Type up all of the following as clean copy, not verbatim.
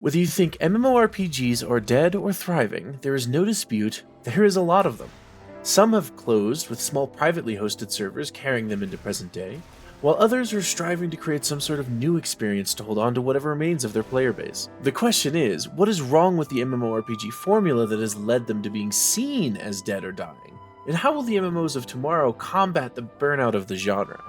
Whether you think MMORPGs are dead or thriving, there is no dispute there is a lot of them. Some have closed, with small privately hosted servers carrying them into present day, while others are striving to create some sort of new experience to hold on to whatever remains of their player base. The question is, what is wrong with the MMORPG formula that has led them to being seen as dead or dying? And how will the MMOs of tomorrow combat the burnout of the genre?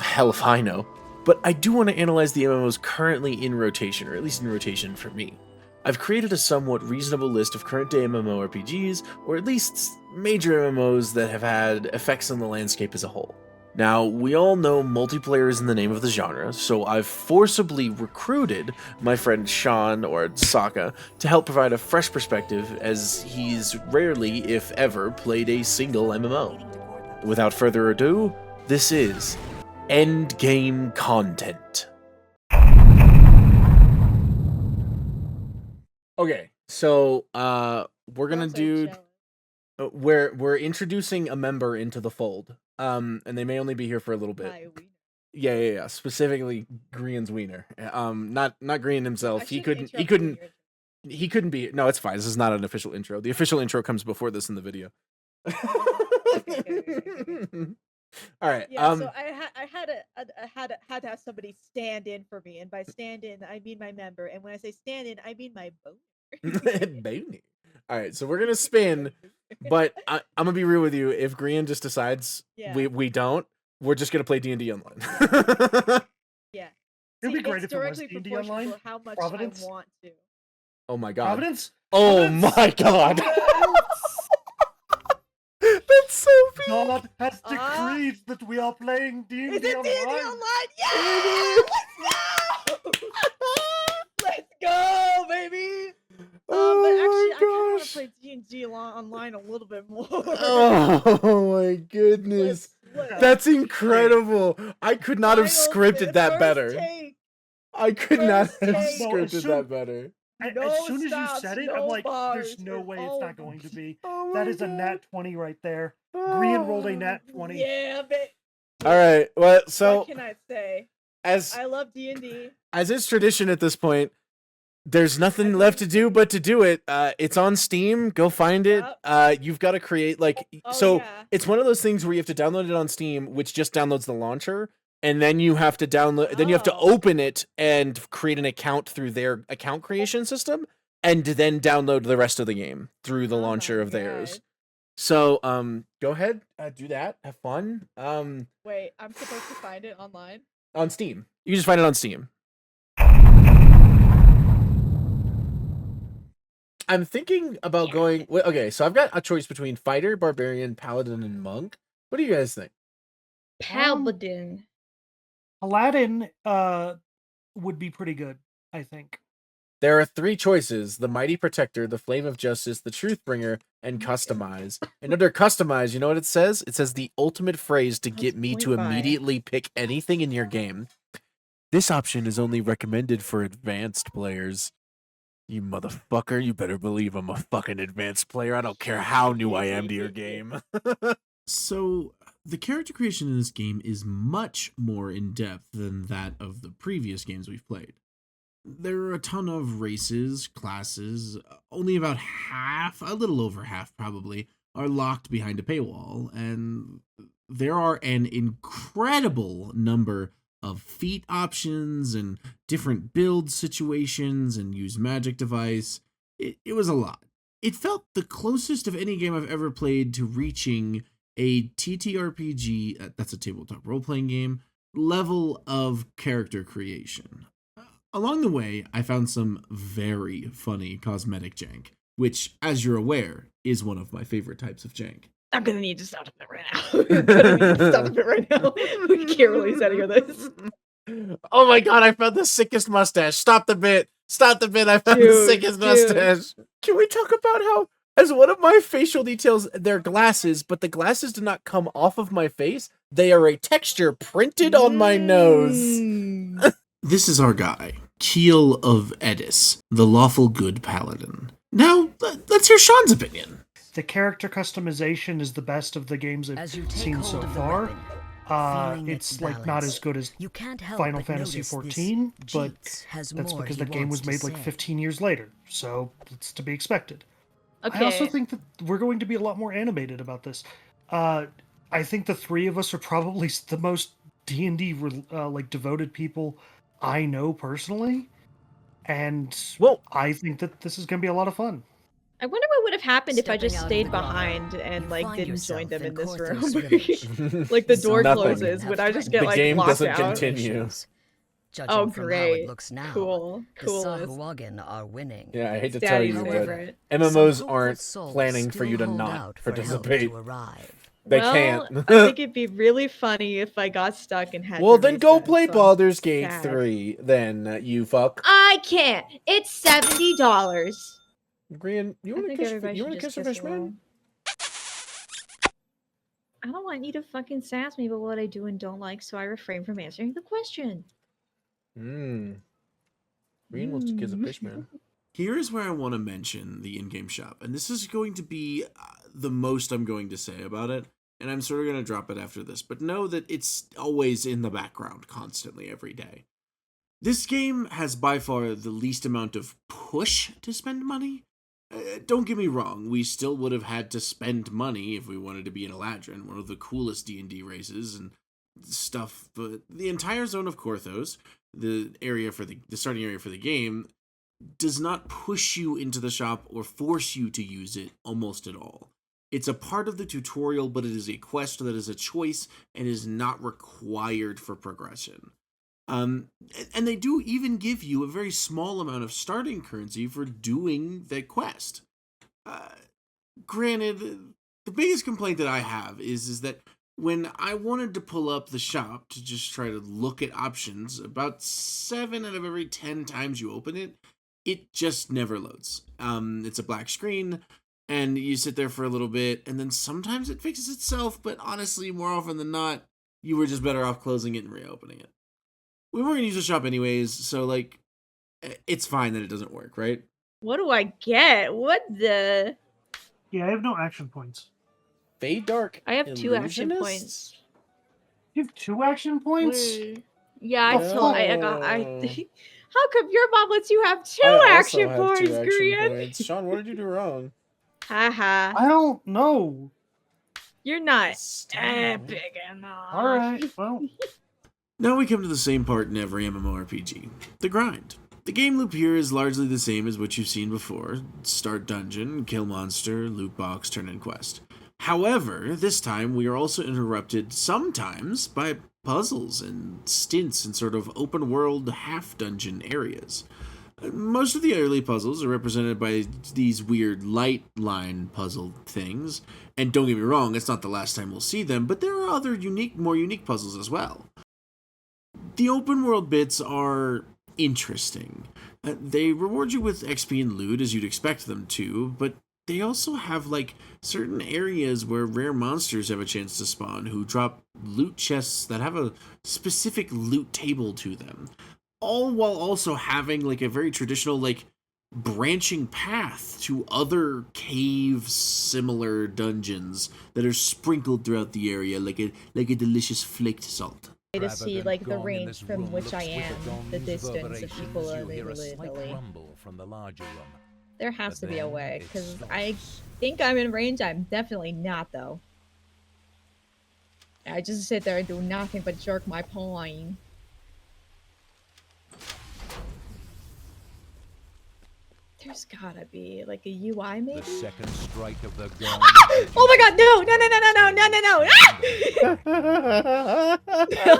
Hell if I know. But I do want to analyze the MMOs currently in rotation, or at least in rotation for me. I've created a somewhat reasonable list of current day MMORPGs, or at least major MMOs that have had effects on the landscape as a whole. Now, we all know multiplayer is in the name of the genre, so I've forcibly recruited my friend Sean, or Sokka, to help provide a fresh perspective, as he's rarely, if ever, played a single MMO. Without further ado, this is Endgame Content. Okay, so we're gonna do we're introducing a member into the fold. And they may only be here for a little bit. Yeah. Specifically Grian's wiener. Not Grian himself. He couldn't be. No, it's fine. This is not an official intro. The official intro comes before this in the video. Okay. All right. Yeah, so I had to have somebody stand in for me, and by stand in I mean my member, and when I say stand in I mean my boner. Boner. All right, so we're gonna spin, but I'm gonna be real with you. If Grian just decides we don't, we're just gonna play D&D online. Yeah, it'd be great if it was D&D online. How much Providence? I want to. Oh my god. Providence? Oh Providence? My god. That's so big. God has decreed that we are playing D&D online. Is it D&D online? Yeah! Let's go, baby! But actually, I kind of want to play D&D online a little bit more. Oh my goodness. That's incredible. I could not have scripted that better. I could not have scripted that better. As soon as you said it, I'm like, there's no way it's not going to be. That is a nat 20 right there. Grian rolled a nat 20. Yeah, but... All right, well, so... What can I say? I love D&D. As is tradition at this point, there's nothing left to do but to do it. It's on Steam. Go find it. You've got to create, like... It's one of those things where you have to download it on Steam, which just downloads the launcher. And then you have to download. Then you have to open it and create an account through their account creation system, and then download the rest of the game through the launcher of theirs. So, go ahead, do that. Have fun. Wait, I'm supposed to find it online? On Steam. You can just find it on Steam. I'm thinking about going. Okay, so I've got a choice between fighter, barbarian, paladin, and monk. What do you guys think? Paladin. Paladin would be pretty good, I think. There are 3 choices: the Mighty Protector, the Flame of Justice, the Truthbringer, and Customize. And under Customize, you know what it says? It says the ultimate phrase to get me to immediately pick anything in your game. This option is only recommended for advanced players. You motherfucker, you better believe I'm a fucking advanced player. I don't care how new I am to your game. So... the character creation in this game is much more in-depth than that of the previous games we've played. There are a ton of races, classes, only about half, a little over half probably, are locked behind a paywall, and there are an incredible number of feat options and different build situations and use magic device. It was a lot. It felt the closest of any game I've ever played to reaching a TTRPG, that's a tabletop role-playing game, level of character creation. Along the way, I found some very funny cosmetic jank, which, as you're aware, is one of my favorite types of jank. I'm gonna need to stop it right now. I'm gonna need to stop it right now. We can't release any of this. Oh my god, I found the sickest mustache. Stop the bit. I found the sickest mustache. Can we talk about how... as one of my facial details, they're glasses, but the glasses do not come off of my face. They are a texture printed on my nose. This is our guy, Keel of Edis, the lawful good paladin. Now, let's hear Sean's opinion. The character customization is the best of the games I've seen so far. It's like not as good as Final Fantasy XIV, but that's because the game was made like 15 years later, so it's to be expected. Okay. I also think that we're going to be a lot more animated about this. I think the three of us are probably the most D&D like devoted people I know personally, and I think that this is going to be a lot of fun. I wonder what would have happened if I just stayed behind and like didn't join them in this room. Like the door closes, would I just get like game locked doesn't out? continue. Oh great! Cool. Are winning. Yeah, I hate to Daddy's tell you, favorite. but MMOs aren't planning for you to not participate. They well, can't. I think it'd be really funny if I got stuck and had. Well, to then go reset, play so Baldur's Gate sad. 3. Then you fuck. I can't. It's $70. Grian, you want to kiss a fish, man? I don't want you to fucking sass me about what I do and don't like, so I refrain from answering the question. Grian wants to kiss a fish, man. Here is where I want to mention the in-game shop, and this is going to be the most I'm going to say about it, and I'm sort of going to drop it after this, but know that it's always in the background constantly every day. This game has by far the least amount of push to spend money. Don't get me wrong, we still would have had to spend money if we wanted to be in Eladrin, one of the coolest D&D races and stuff, but the entire zone of Korthos, the starting area for the game, does not push you into the shop or force you to use it almost at all. It's a part of the tutorial, but it is a quest that is a choice and is not required for progression. And they do even give you a very small amount of starting currency for doing that quest. Granted, the biggest complaint that I have is that when I wanted to pull up the shop to just try to look at options, about 7 out of every 10 times you open it, it just never loads. It's a black screen, and you sit there for a little bit, and then sometimes it fixes itself, but honestly, more often than not, you were just better off closing it and reopening it. We weren't going to use the shop anyways, so, like, it's fine that it doesn't work, right? What do I get? What the? Yeah, I have no action points. Fade Dark. I have 2 action points. You have 2 action points? Yeah, I told I got. How come your mom lets you have 2 action points, Grian? Sean, what did you do wrong? Haha. I don't know. You're not big enough. Alright, well. Now we come to the same part in every MMORPG, the grind. The game loop here is largely the same as what you've seen before: start dungeon, kill monster, loot box, turn in quest. However, this time we are also interrupted sometimes by puzzles and stints in sort of open world half dungeon areas. Most of the early puzzles are represented by these weird light line puzzle things, and don't get me wrong, it's not the last time we'll see them, but there are other more unique puzzles as well. The open world bits are interesting. They reward you with XP and loot as you'd expect them to, but they also have like certain areas where rare monsters have a chance to spawn who drop loot chests that have a specific loot table to them. All while also having like a very traditional like branching path to other cave similar dungeons that are sprinkled throughout the area like a delicious flaked salt. To see like the range from which I am, the distance of people literally. There has to be a way, because I think I'm in range. I'm definitely not, though. I just sit there and do nothing but jerk my point. There's gotta be like a UI, maybe. The second strike of the gun. Oh my god, no!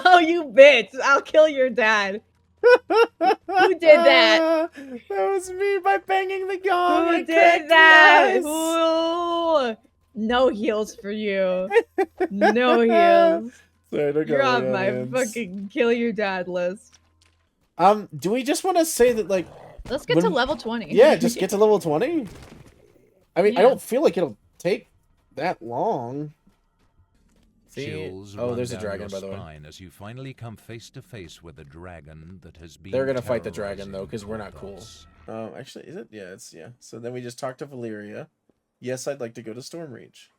Oh, you bitch! I'll kill your dad. Who did that? That was me by banging the gong. Who did that? Ooh. No heals for you. No heals. Sorry, you're on my fucking kill your dad list. Do we just want to say that like? Let's get to level 20. Yeah, just get to level 20. I mean, yeah. I don't feel like it'll take that long. See? Oh, there's a dragon, by the way. As you finally come face to face with a dragon that has been They're gonna fight the dragon though, because we're not cool. Actually, is it? Yeah, it's yeah. So then we just talk to Valyria. Yes, I'd like to go to Stormreach.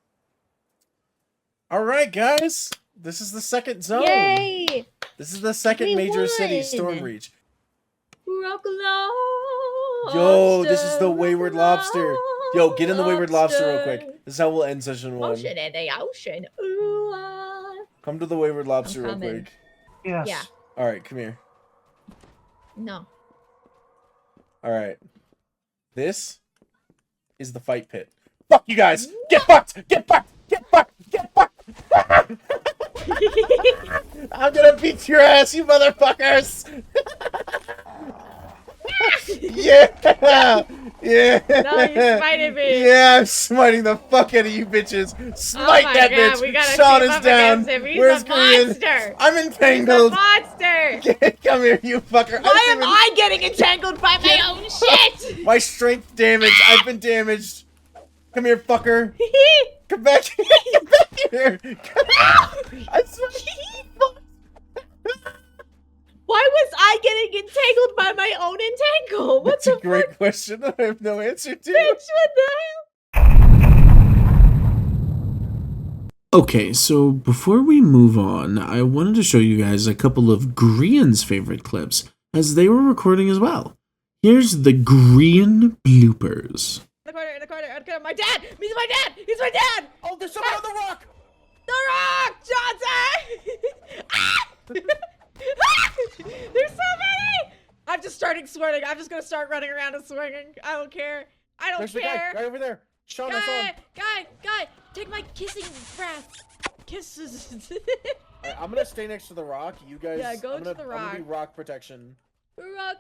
All right, guys. This is the second zone. Yay! This is the second We major city, won. Stormreach. Rock lobster. Yo, this is the Wayward rock Lobster. Yo, get in the Wayward Lobster real quick. This is how we'll end session 1. Ocean in the ocean. Ooh, ah. Come to the Wayward Lobster real coming. quick. Yes. Yeah. All right, come here. No. All right. This is the fight pit. Fuck you guys. Get fucked. Get fucked. Get fucked. Get fucked. I'm gonna beat your ass, you motherfuckers. Yeah. Yeah. No, you smited me. Yeah, I'm smiting the fuck out of you bitches. Smite oh my that God, bitch. we gotta Sean team is up down. against him. He's Where's a Korean? monster. I'm He's a entangled. monster. Come here, you fucker. Why am I getting entangled by my own shit? My strength damage. I've been damaged. Come here, fucker. Come back here. Come back here. I'm Why was I getting entangled by my own entangle? What That's the a great question. I have no answer to. bitch? What the hell? Okay, so before we move on, I wanted to show you guys a couple of Grian's favorite clips, as they were recording as well. Here's the Grian bloopers. In the corner. My dad! He's my dad! He's my dad! Oh, there's someone on the rock. The Rock! Johnson! Ah! There's so many! I'm just starting swinging. I'm just gonna start running around and swinging. I don't care. I don't There's the care. guy over there. Sean, I saw him. Guy, take my kissing breath. Kisses. Alright, I'm gonna stay next to the rock. You guys. Yeah, go I'm to gonna, the I'm gonna be rock. rock protection. Rock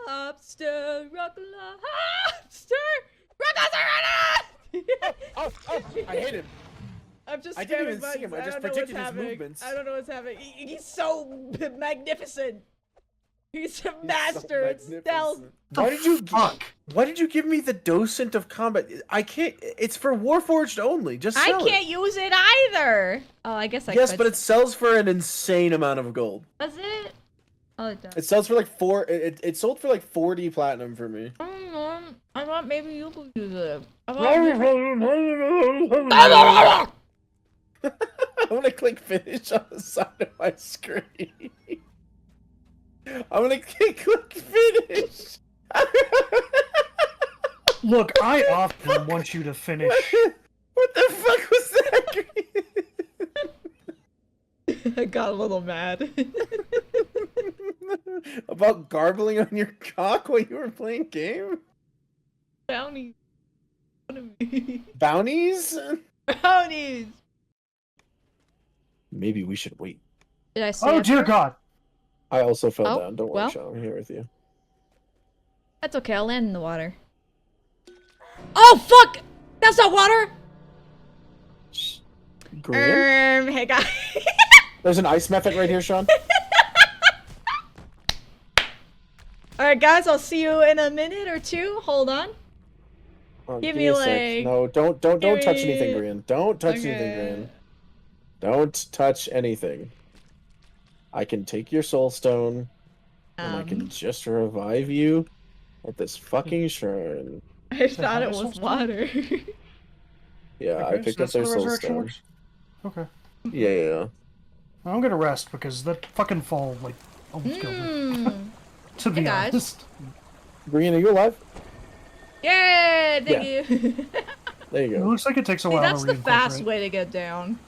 lobster, rock lobster, rock lobster, Oh, I hit him. I'm just I scared didn't of even see him. I bugs. just don't know predicted what's his happening. movements. I don't know what's happening. He's so magnificent. He's a So master at stealth. magnificent. Why did you give me the docent of combat? I can't. It's for Warforged only. Just I sell can't it. use it either. Oh, I guess I Yes, could. but it sells for an insane amount of gold. Does it? Oh, it does. It sells for like it sold for like 40 platinum for me. I don't know. I thought maybe you could use it. I'm gonna click finish on the side of my screen. I'm gonna click finish. Look, I often want you to finish. What the fuck was that? I got a little mad. About garbling on your cock while you were playing game? Brownies. Bounties? Brownies. Maybe we should wait. Did I say? Oh dear God! I also fell Oh, down. Don't worry, well. Sean. I'm here with you. That's okay. I'll land in the water. Oh fuck! That's not water. Green? Hey guys. There's an ice method right here, Sean. All right, guys. I'll see you in a minute or two. Hold on. Oh, Give me me a sec. like- No, don't give touch me- anything, Green. Don't touch Okay. anything, Green. Don't touch anything. I can take your soul stone, and I can just revive you at this fucking shrine. I thought it was water. Yeah, I Okay, picked so up that's their how soul resurrection stone. works? Okay. Yeah. I'm gonna rest because that fucking fall like almost killed me. To be Hey, guys. honest. Green, are you alive? Yeah, thank you. There you It go. looks like it takes a See, while that's to the fast reincorporate. way to get down.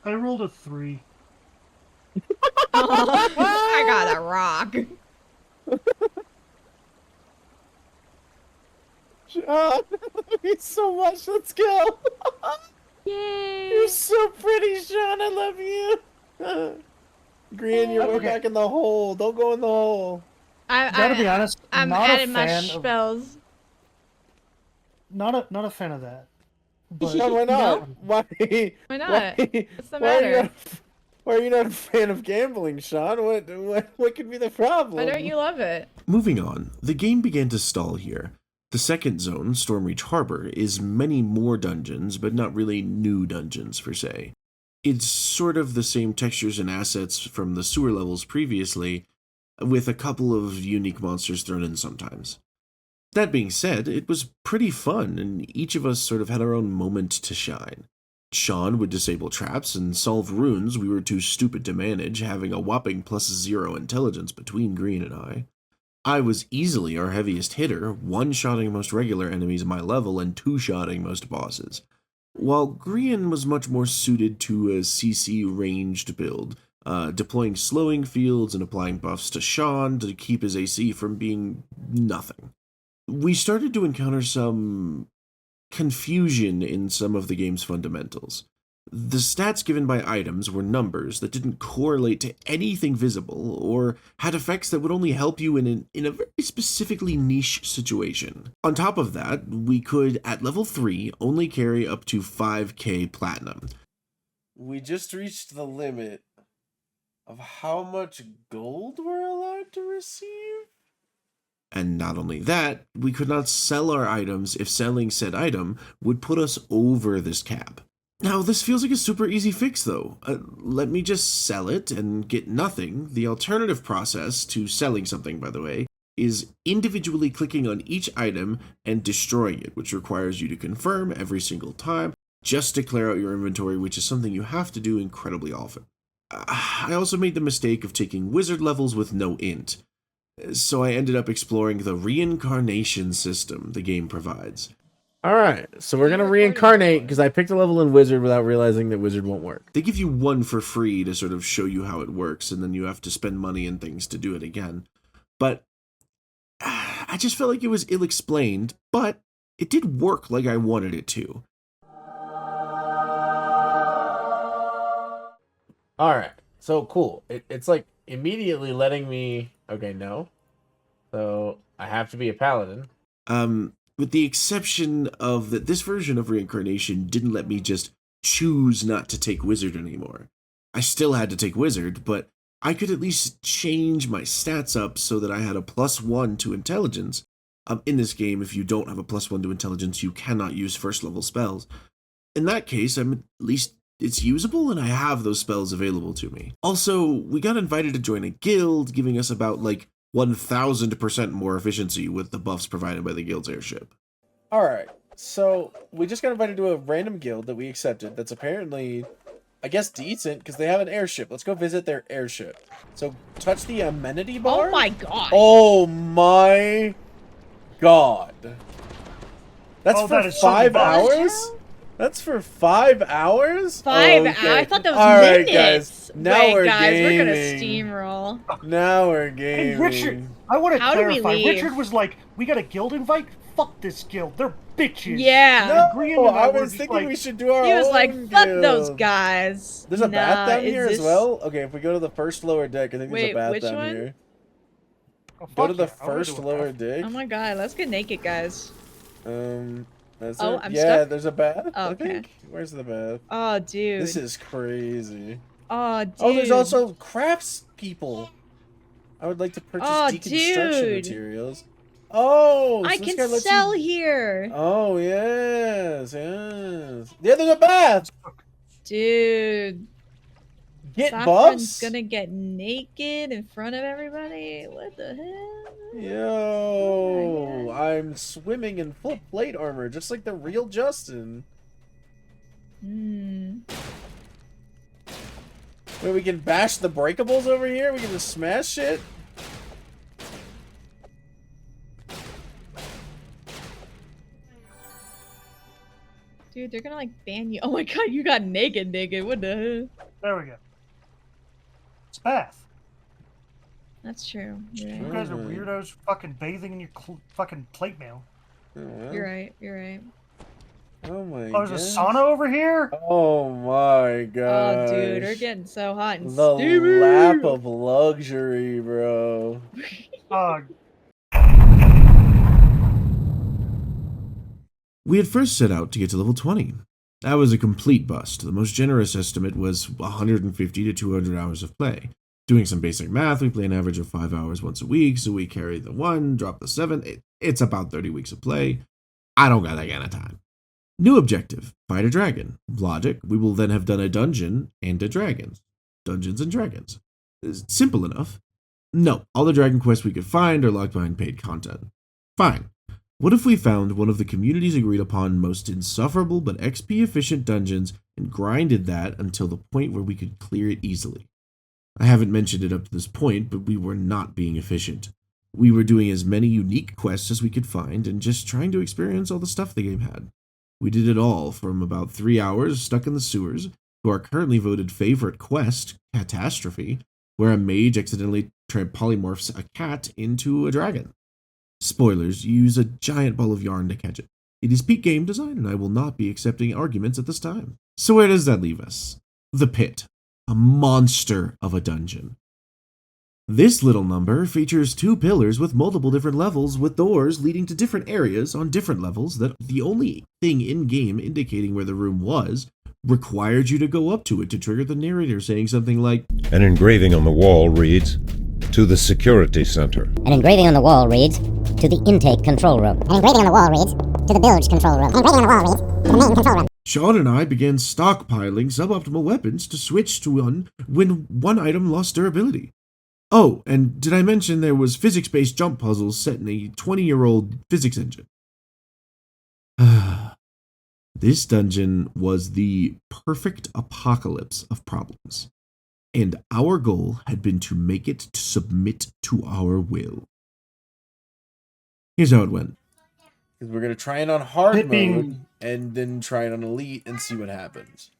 I rolled a 3. I got a rock. Sean, you so much. Let's go. Yay! You're so pretty, Sean. I love you. Green, you're way Okay. back in the hole. Don't go in the hole. Gotta be honest, I'm not a adding my fan of spells. not a fan of that. But Sean, why not? Why? Why not? Why, What's the why are you matter? not, why are you not a fan of gambling, Sean? What could be the problem? Why don't you love it? Moving on, the game began to stall here. The second zone, Stormreach Harbor, is many more dungeons, but not really new dungeons per se. It's sort of the same textures and assets from the sewer levels previously, with a couple of unique monsters thrown in sometimes. That being said, it was pretty fun, and each of us sort of had our own moment to shine. Sean would disable traps and solve runes we were too stupid to manage, having a whopping +0 intelligence between Green and I. I was easily our heaviest hitter, one-shotting most regular enemies at my level and two-shotting most bosses, while Green was much more suited to a CC ranged build, deploying slowing fields and applying buffs to Sean to keep his AC from being nothing. We started to encounter some confusion in some of the game's fundamentals. The stats given by items were numbers that didn't correlate to anything visible, or had effects that would only help you in a very specifically niche situation. On top of that, we could, at level 3, only carry up to 5k platinum. We just reached the limit of how much gold we're allowed to receive? And not only that, we could not sell our items if selling said item would put us over this cap. Now, this feels like a super easy fix though. Let me just sell it and get nothing. The alternative process to selling something, by the way, is individually clicking on each item and destroying it, which requires you to confirm every single time, just to clear out your inventory, which is something you have to do incredibly often. I also made the mistake of taking wizard levels with no int, so I ended up exploring the reincarnation system the game provides. Alright, so we're gonna reincarnate because I picked a level in Wizard without realizing that Wizard won't work. They give you one for free to sort of show you how it works, and then you have to spend money and things to do it again. But I just felt like it was ill-explained, but it did work like I wanted it to. Alright, so cool. It's like immediately letting me... Okay, no. So, I have to be a paladin. With the exception of that this version of reincarnation didn't let me just choose not to take wizard anymore. I still had to take wizard, but I could at least change my stats up so that I had a +1 to intelligence. In this game, if you don't have a +1 to intelligence, you cannot use first level spells. In that case, at least it's usable and I have those spells available to me. Also, we got invited to join a guild, giving us about 1000% more efficiency with the buffs provided by the guild's airship. Alright, so we just got invited to a random guild that we accepted that's apparently, I guess, decent because they have an airship. Let's go visit their airship. So touch the amenity bar. Oh my god. Oh my god. That's for that is 5 so hours? That's for 5 hours? 5 Okay. hours? I thought that was Alright, minutes. guys. Now Wait, we're guys, gaming. we're gonna steamroll. Now we're Hey, gaming. Richard, I want to How do we clarify. leave? Richard was like, we got a guild invite? Fuck this guild. They're bitches. Yeah. Green No, and I I were was just thinking like- we should do our He was own like, fuck those guild. guys. There's a bath down is here this... as well? Okay, if we go to the first lower deck, I think there's Wait, a bath which down one? here. Oh, Go fuck to the yeah, I wanna first do a lower bath. deck. Oh my god, let's get naked, guys. That's Oh, it? I'm yeah, stuck? there's a bath. Oh, I okay. think. Where's the bath? Oh, dude. This is crazy. Oh, dude. Oh, there's also crafts people. I would like to purchase Oh, deconstruction dude. materials. Oh, so I this can guy lets sell you... here. Oh, yes, yes. Yeah, there's a bath. Dude. Get Saffron's buffs. gonna get naked in front of everybody? What the hell? Yo, Oh I'm swimming in full plate armor, just like the real Justin. Hmm. Wait, we can bash the breakables over here? We can just smash shit? Dude, they're gonna ban you. Oh my god, you got naked. What the hell? There we go. It's bath. That's true. You're You right. guys are weirdos fucking bathing in your fucking plate mail. Oh, well. You're right. You're right. Oh my Oh, there's a sauna over here? Oh my god. Oh, dude, we're getting so hot and the steamy. lap of luxury, bro. We had first set out to get to level 20. That was a complete bust. The most generous estimate was 150 to 200 hours of play. Doing some basic math, we play an average of 5 hours once a week, so we carry the 1, drop the 7. It's about 30 weeks of play. I don't got that kind of time. New objective, fight a dragon. Logic, we will then have done a dungeon and a dragon. Dungeons and Dragons. Simple enough. No, all the dragon quests we could find are locked behind paid content. Fine. What if we found one of the community's agreed upon most insufferable but XP efficient dungeons and grinded that until the point where we could clear it easily. I haven't mentioned it up to this point, but we were not being efficient. We were doing as many unique quests as we could find and just trying to experience all the stuff the game had. We did it all from about 3 hours stuck in the sewers to our currently voted favorite quest, Catastrophe, where a mage accidentally polymorphs a cat into a dragon. Spoilers, you use a giant ball of yarn to catch it. It is peak game design, and I will not be accepting arguments at this time. So where does that leave us? The Pit, a monster of a dungeon. This little number features 2 pillars with multiple different levels with doors leading to different areas on different levels that the only thing in-game indicating where the room was required you to go up to it to trigger the narrator saying something like, An engraving on the wall reads, "To the security center." An engraving on the wall reads, "To the intake control room." An engraving on the wall reads, "To the bilge control room." An engraving on the wall reads, "To the main control room." Sean and I began stockpiling suboptimal weapons to switch to one when one item lost durability. Oh, and did I mention there was physics-based jump puzzles set in a 20-year-old physics engine? This dungeon was the perfect apocalypse of problems, and our goal had been to make it to submit to our will. Here's how it went. Because we're going to try it on hard It being- mode and then try it on elite and see what happens.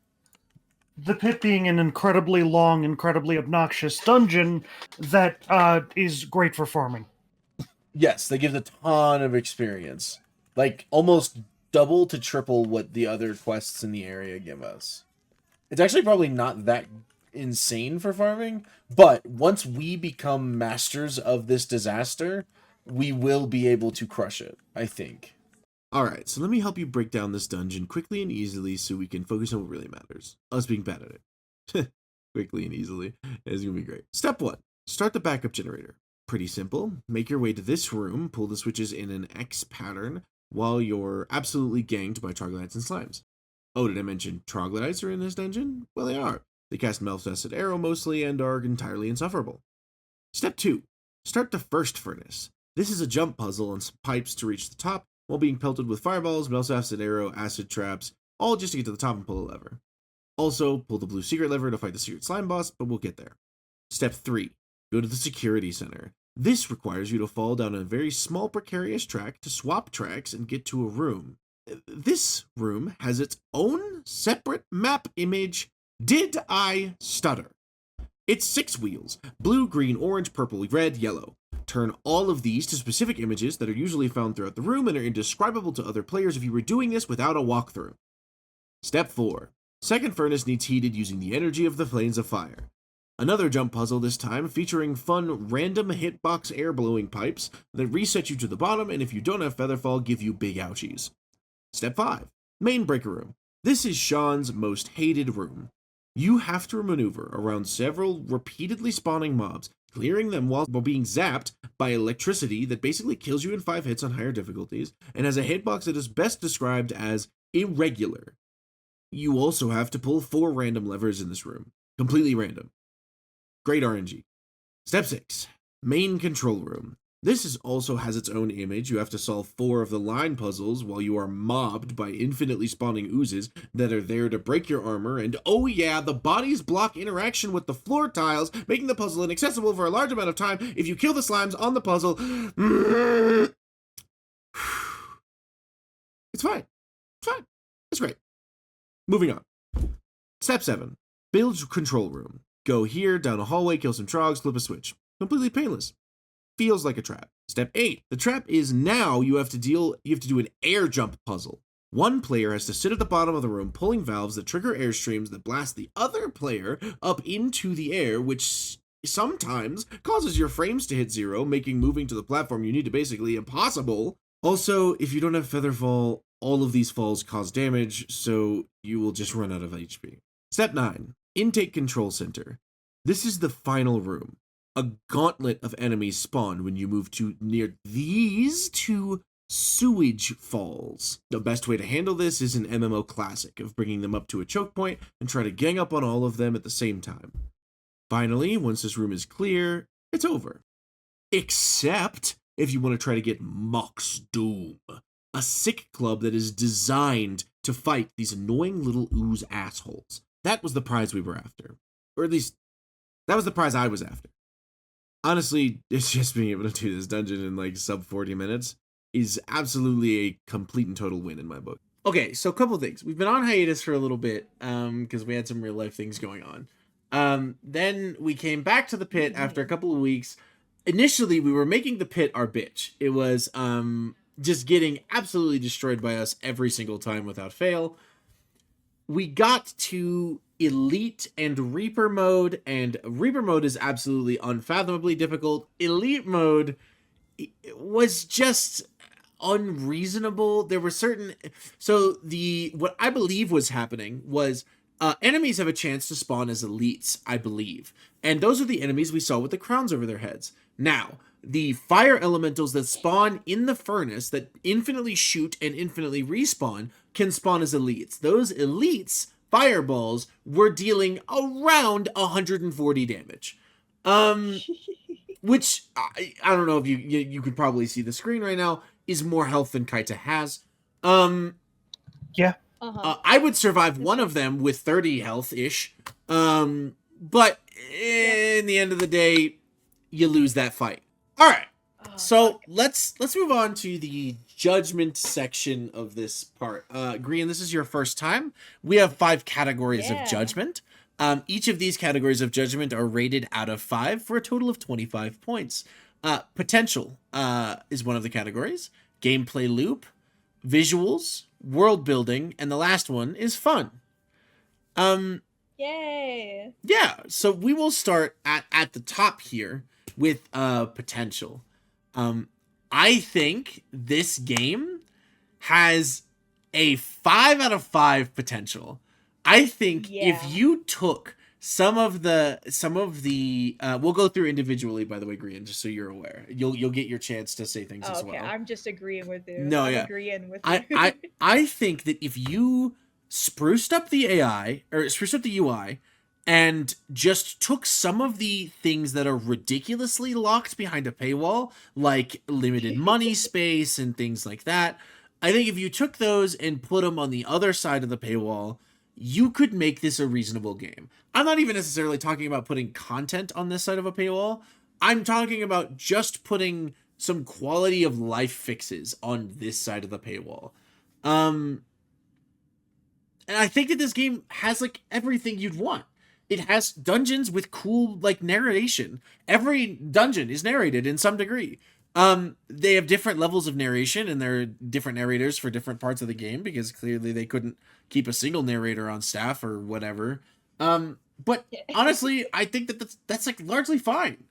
The Pit being an incredibly long, incredibly obnoxious dungeon that is great for farming. Yes, they give a ton of experience. Like, almost double to triple what the other quests in the area give us. It's actually probably not that insane for farming, but once we become masters of this disaster, we will be able to crush it, I think. Alright, so let me help you break down this dungeon quickly and easily so we can focus on what really matters. Us being bad at it. Quickly and easily. It's gonna be great. Step 1. Start the backup generator. Pretty simple. Make your way to this room, pull the switches in an X pattern while you're absolutely ganked by troglodytes and slimes. Oh, did I mention troglodytes are in this dungeon? Well, they are. They cast Melfested Arrow mostly and are entirely insufferable. Step 2. Start the first furnace. This is a jump puzzle on some pipes to reach the top while being pelted with fireballs, Melfested Arrow, acid traps, all just to get to the top and pull a lever. Also, pull the blue secret lever to fight the secret slime boss, but we'll get there. Step 3. Go to the security center. This requires you to fall down a very small precarious track to swap tracks and get to a room. This room has its own separate map image. Did I stutter? It's 6 wheels: blue, green, orange, purple, red, yellow. Turn all of these to specific images that are usually found throughout the room and are indescribable to other players if you were doing this without a walkthrough. Step 4. Second furnace needs heated using the energy of the planes of fire. Another jump puzzle this time featuring fun random hitbox air blowing pipes that reset you to the bottom and if you don't have Featherfall give you big ouchies. Step 5. Main breaker room. This is Sean's most hated room. You have to maneuver around several repeatedly spawning mobs, clearing them while being zapped by electricity that basically kills you in 5 hits on higher difficulties, and has a hitbox that is best described as irregular. You also have to pull 4 random levers in this room. Completely random. Great RNG. Step 6. Main control room. This also has its own image. You have to solve 4 of the line puzzles while you are mobbed by infinitely spawning oozes that are there to break your armor, and oh yeah, the bodies block interaction with the floor tiles, making the puzzle inaccessible for a large amount of time if you kill the slimes on the puzzle. It's fine. It's fine. It's great. Moving on. Step 7. Build control room. Go here, down a hallway, kill some trogs, flip a switch. Completely painless. Feels like a trap. Step 8. The trap is now you have to do an air jump puzzle. One player has to sit at the bottom of the room pulling valves that trigger airstreams that blast the other player up into the air, which sometimes causes your frames to hit 0, making moving to the platform you need to basically impossible. Also, if you don't have Featherfall, all of these falls cause damage, so you will just run out of HP. Step 9. Intake Control Center. This is the final room. A gauntlet of enemies spawn when you move to near these 2 sewage falls. The best way to handle this is an MMO classic of bringing them up to a choke point and try to gang up on all of them at the same time. Finally, once this room is clear, it's over. Except if you want to try to get Mox Doom. a sick club that is designed to fight these annoying little ooze assholes. That was the prize we were after. Or at least, that was the prize I was after. Honestly, it's just being able to do this dungeon in like sub 40 minutes is absolutely a complete and total win in my book. Okay, so a couple things. We've been on hiatus for a little bit because we had some real life things going on. Then we came back to the pit after a couple of weeks. Initially, we were making the pit our bitch. It was just getting absolutely destroyed by us every single time without fail. We got to Elite and Reaper mode, and Reaper mode is absolutely unfathomably difficult. Elite mode was just unreasonable. There were certain... So what I believe was happening was enemies have a chance to spawn as elites, I believe. And those are the enemies we saw with the crowns over their heads. Now, the fire elementals that spawn in the furnace that infinitely shoot and infinitely respawn can spawn as elites. Those elites, fireballs, were dealing around 140 damage. Which, I don't know if you could probably see the screen right now, is more health than Kaita has. Yeah. I would survive one of them with 30 health-ish. But in the end of the day, you lose that fight. All right. So let's move on to the judgment section of this part. Green, this is your first time. We have 5 categories of judgment. Each of these categories of judgment are rated out of 5 for a total of 25 points. Potential is one of the categories. Gameplay loop, visuals, world building, and the last one is fun. Yay! Yeah, so we will start at the top here with potential. I think this game has a 5 out of 5 potential. I think if you took some of the we'll go through individually, by the way, Grian, just so you're aware. You'll get your chance to say things as well. Okay, I'm just agreeing with you. No, I'm yeah. agreeing with you. I think that if you spruced up the AI or spruced up the UI and just took some of the things that are ridiculously locked behind a paywall, like limited money space and things like that, I think if you took those and put them on the other side of the paywall, you could make this a reasonable game. I'm not even necessarily talking about putting content on this side of a paywall. I'm talking about just putting some quality of life fixes on this side of the paywall. And I think that this game has like everything you'd want. It has dungeons with cool like narration. Every dungeon is narrated in some degree. They have different levels of narration, and there are different narrators for different parts of the game because clearly they couldn't keep a single narrator on staff or whatever. But honestly, I think that that's like largely fine.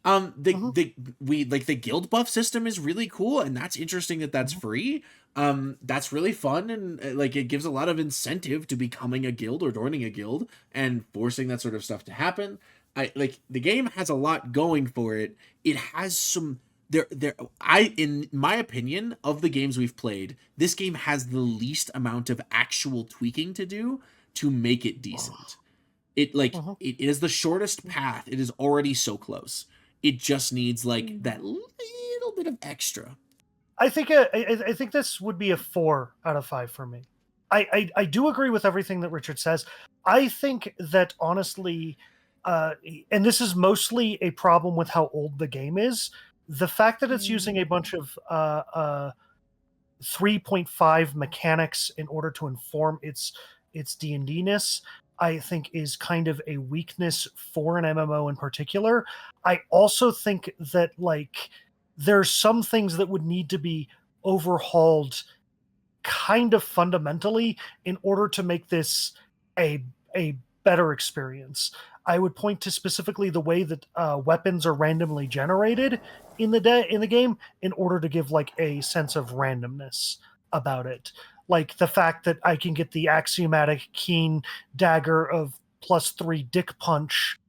The guild buff system is really cool, and that's interesting that that's free. That's really fun, and like it gives a lot of incentive to becoming a guild or joining a guild and forcing that sort of stuff to happen. The game has a lot going for it. It has some in my opinion, of the games we've played, this game has the least amount of actual tweaking to do to make it decent. It is the shortest path. It is already so close. It just needs like that little bit of extra. I think this would be a 4 out of 5 for me. I do agree with everything that Richard says. I think that honestly, and this is mostly a problem with how old the game is. The fact that it's using a bunch of 3.5 mechanics in order to inform its D&D-ness, I think is kind of a weakness for an MMO in particular. I also think that like there's some things that would need to be overhauled kind of fundamentally in order to make this a better experience. I would point to specifically the way that weapons are randomly generated in the game in order to give like a sense of randomness about it. Like the fact that I can get the axiomatic keen dagger of +3 dick punch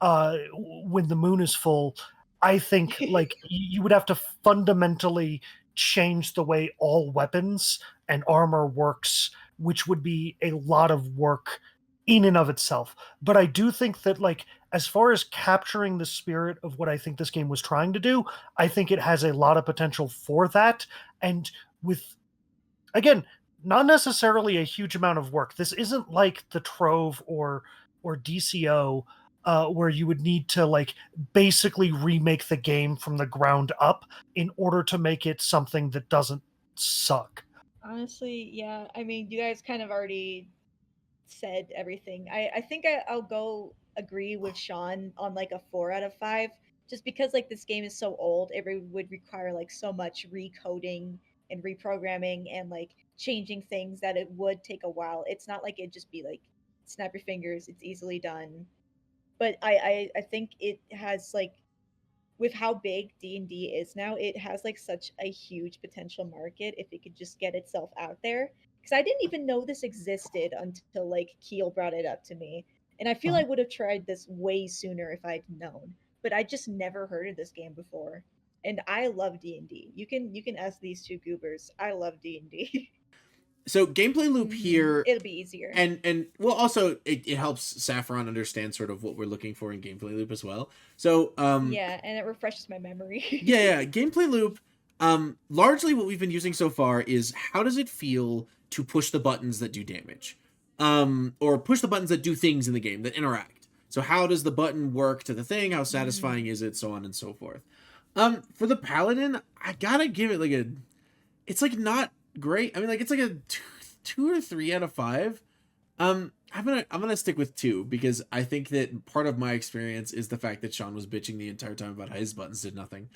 when the moon is full. I think like you would have to fundamentally change the way all weapons and armor works, which would be a lot of work in and of itself. But I do think that like as far as capturing the spirit of what I think this game was trying to do, I think it has a lot of potential for that. And with again, not necessarily a huge amount of work. This isn't like the Trove or DCO, where you would need to like basically remake the game from the ground up in order to make it something that doesn't suck. Honestly, yeah. I mean, you guys kind of already said everything. I think I'll go agree with Sean on like a 4 out of 5, just because like this game is so old. Would require like so much recoding and reprogramming and like changing things that it would take a while. It's not like it'd just be like snap your fingers. It's easily done. But I think it has like, with how big D&D is now, it has like such a huge potential market if it could just get itself out there. Because I didn't even know this existed until like Keel brought it up to me, and I feel I would have tried this way sooner if I'd known. But I just never heard of this game before, and I love D&D. You can ask these two goobers. I love D&D. So gameplay loop here, It'll be easier. and well, also it helps Saffron understand sort of what we're looking for in gameplay loop as well. So Yeah, and it refreshes my memory. yeah, gameplay loop. Largely what we've been using so far is how does it feel to push the buttons that do damage, or push the buttons that do things in the game that interact. So how does the button work to the thing? How satisfying is it? So on and so forth. For the paladin, I gotta give it like a. It's like not great. I mean, like it's like a 2 or 3 out of 5. I'm gonna stick with 2 because I think that part of my experience is the fact that Sean was bitching the entire time about how his buttons did nothing.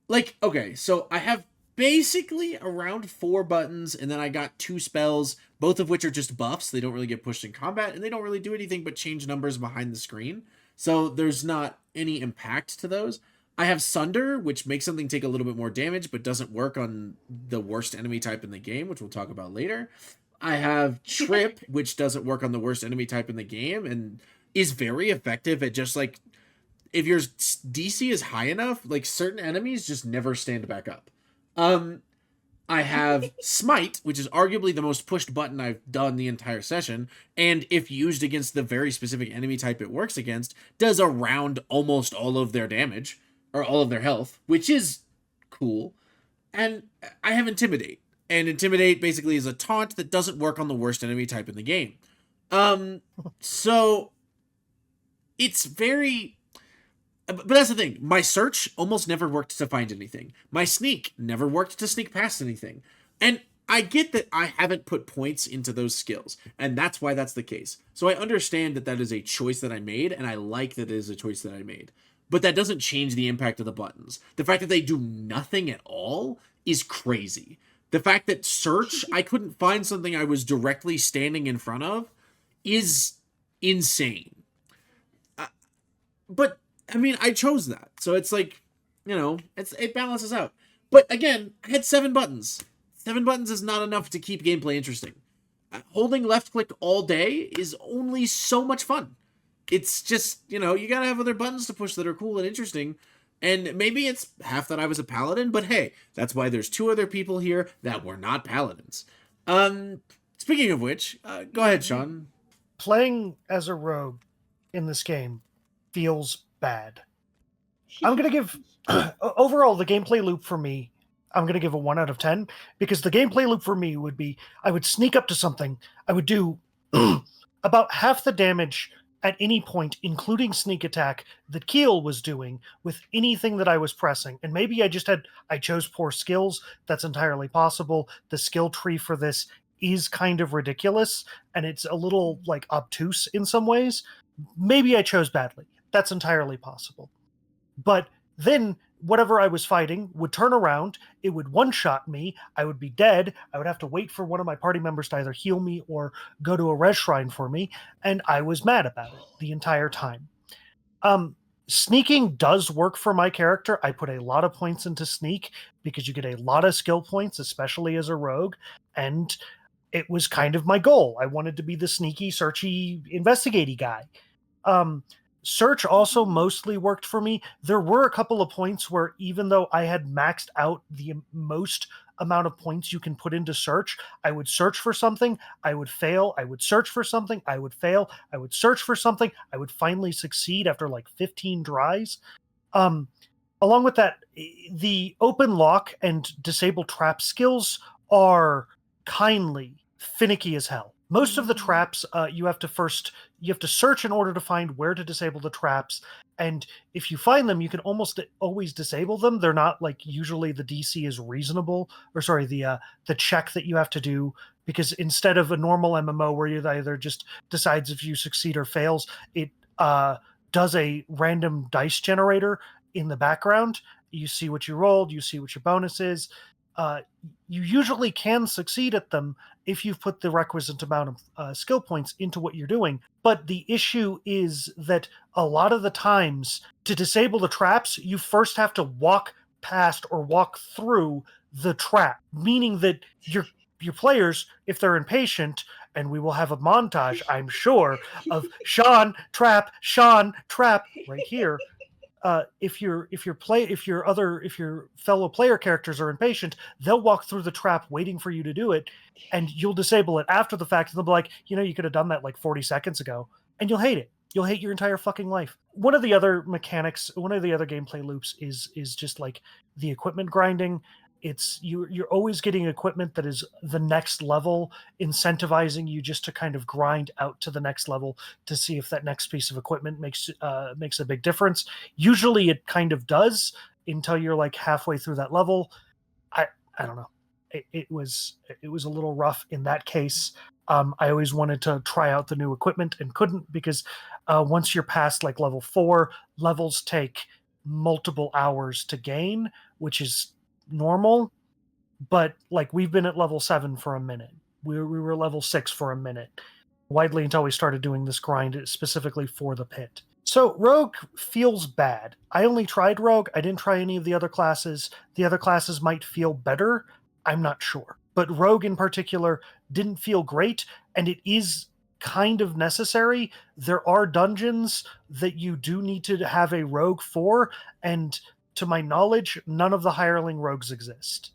Like okay, so I have basically around 4 buttons, and then I got 2 spells, both of which are just buffs. They don't really get pushed in combat, and they don't really do anything but change numbers behind the screen. So there's not any impact to those. I have Sunder, which makes something take a little bit more damage, but doesn't work on the worst enemy type in the game, which we'll talk about later. I have Trip, which doesn't work on the worst enemy type in the game, and is very effective at just like, if your DC is high enough, like certain enemies just never stand back up. I have Smite, which is arguably the most pushed button I've done the entire session, and if used against the very specific enemy type it works against, does around almost all of their damage, or all of their health, which is cool. And I have Intimidate, and Intimidate basically is a taunt that doesn't work on the worst enemy type in the game. So it's very... But that's the thing. My search almost never worked to find anything. My sneak never worked to sneak past anything. And I get that I haven't put points into those skills, and that's why that's the case. So I understand that that is a choice that I made, and I like that it is a choice that I made. But that doesn't change the impact of the buttons. The fact that they do nothing at all is crazy. The fact that search, I couldn't find something I was directly standing in front of, is insane. But I mean, I chose that. So it's like, you know, it balances out. But again, I had 7 buttons. 7 buttons is not enough to keep gameplay interesting. Holding left click all day is only so much fun. It's just, you know, you gotta have other buttons to push that are cool and interesting. And maybe it's half that I was a paladin, but hey, that's why there's 2 other people here that were not paladins. Speaking of which, go ahead, Sean. Playing as a rogue in this game feels bad. I'm going to give, overall, the gameplay loop for me, I'm going to give a 1 out of 10, because the gameplay loop for me would be, I would sneak up to something, I would do about half the damage at any point, including sneak attack, that Keel was doing with anything that I was pressing. And maybe I chose poor skills. That's entirely possible. The skill tree for this is kind of ridiculous, and it's a little like obtuse in some ways. Maybe I chose badly. That's entirely possible. But then whatever I was fighting would turn around, it would one-shot me, I would be dead, I would have to wait for one of my party members to either heal me or go to a res shrine for me, and I was mad about it the entire time. Sneaking does work for my character. I put a lot of points into sneak because you get a lot of skill points, especially as a rogue, and it was kind of my goal. I wanted to be the sneaky, searchy, investigaty guy. Search also mostly worked for me. There were a couple of points where, even though I had maxed out the most amount of points you can put into search, I would search for something, I would fail, I would search for something, I would fail, I would search for something, I would finally succeed after like 15 tries. along with that, the open lock and disable trap skills are kindly finicky as hell. Most of the traps, you have to search in order to find where to disable the traps, and if you find them, you can almost always disable them. They're not like, usually the DC is reasonable, or sorry, the check that you have to do, because instead of a normal MMO where it either just decides if you succeed or fails, it does a random dice generator in the background. You see what you rolled, you see what your bonus is. You usually can succeed at them if you've put the requisite amount of skill points into what you're doing. But the issue is that a lot of the times, to disable the traps, you first have to walk past or walk through the trap, meaning that your players, if they're impatient, and we will have a montage, I'm sure, of Sean trap right here. If your fellow player characters are impatient, they'll walk through the trap waiting for you to do it, and you'll disable it after the fact. And they'll be like, you could have done that like 40 seconds ago, and you'll hate it. You'll hate your entire fucking life. One of the other gameplay loops is just like the equipment grinding. It's you're always getting equipment that is the next level, incentivizing you just to kind of grind out to the next level to see if that next piece of equipment makes a big difference. Usually it kind of does until you're like halfway through that level. I don't know. It was a little rough in that case. I always wanted to try out the new equipment and couldn't, because once you're past like level 4, levels take multiple hours to gain, which is normal. But like, we've been at level 7 for a minute. We were level 6 for a minute, widely, until we started doing this grind specifically for the pit. So Rogue feels bad. I only tried Rogue. I didn't try any of the other classes. The other classes might feel better. I'm not sure. But Rogue in particular didn't feel great, and it is kind of necessary. There are dungeons that you do need to have a Rogue for, and to my knowledge, none of the hireling rogues exist.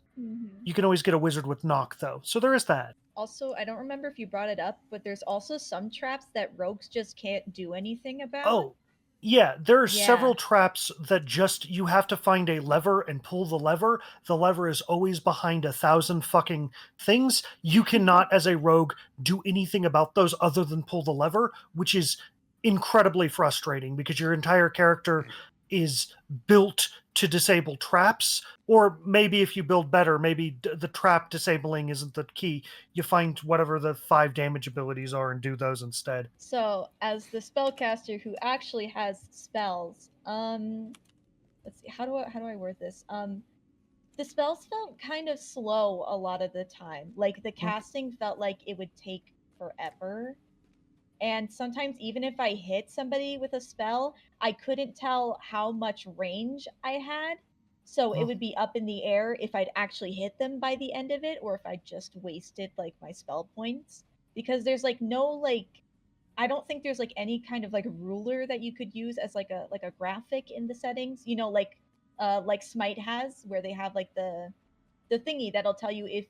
You can always get a wizard with knock, though. So there is that. Also, I don't remember if you brought it up, but there's also some traps that rogues just can't do anything about. Oh, yeah, there are several traps that just, you have to find a lever and pull the lever. The lever is always behind 1,000 fucking things. You cannot, as a rogue, do anything about those other than pull the lever, which is incredibly frustrating, because your entire character is built to disable traps. Or maybe if you build better, maybe the trap disabling isn't the key. You find whatever the 5 damage abilities are and do those instead. So, as the spellcaster who actually has spells, let's see, how do I word this? The spells felt kind of slow a lot of the time. Like, the casting felt like it would take forever. And sometimes, even if I hit somebody with a spell, I couldn't tell how much range I had. So it would be up in the air if I'd actually hit them by the end of it, or if I just wasted like my spell points. Because there's like no like, I don't think there's like any kind of like ruler that you could use as like a graphic in the settings. Like Smite has, where they have like the thingy that'll tell you if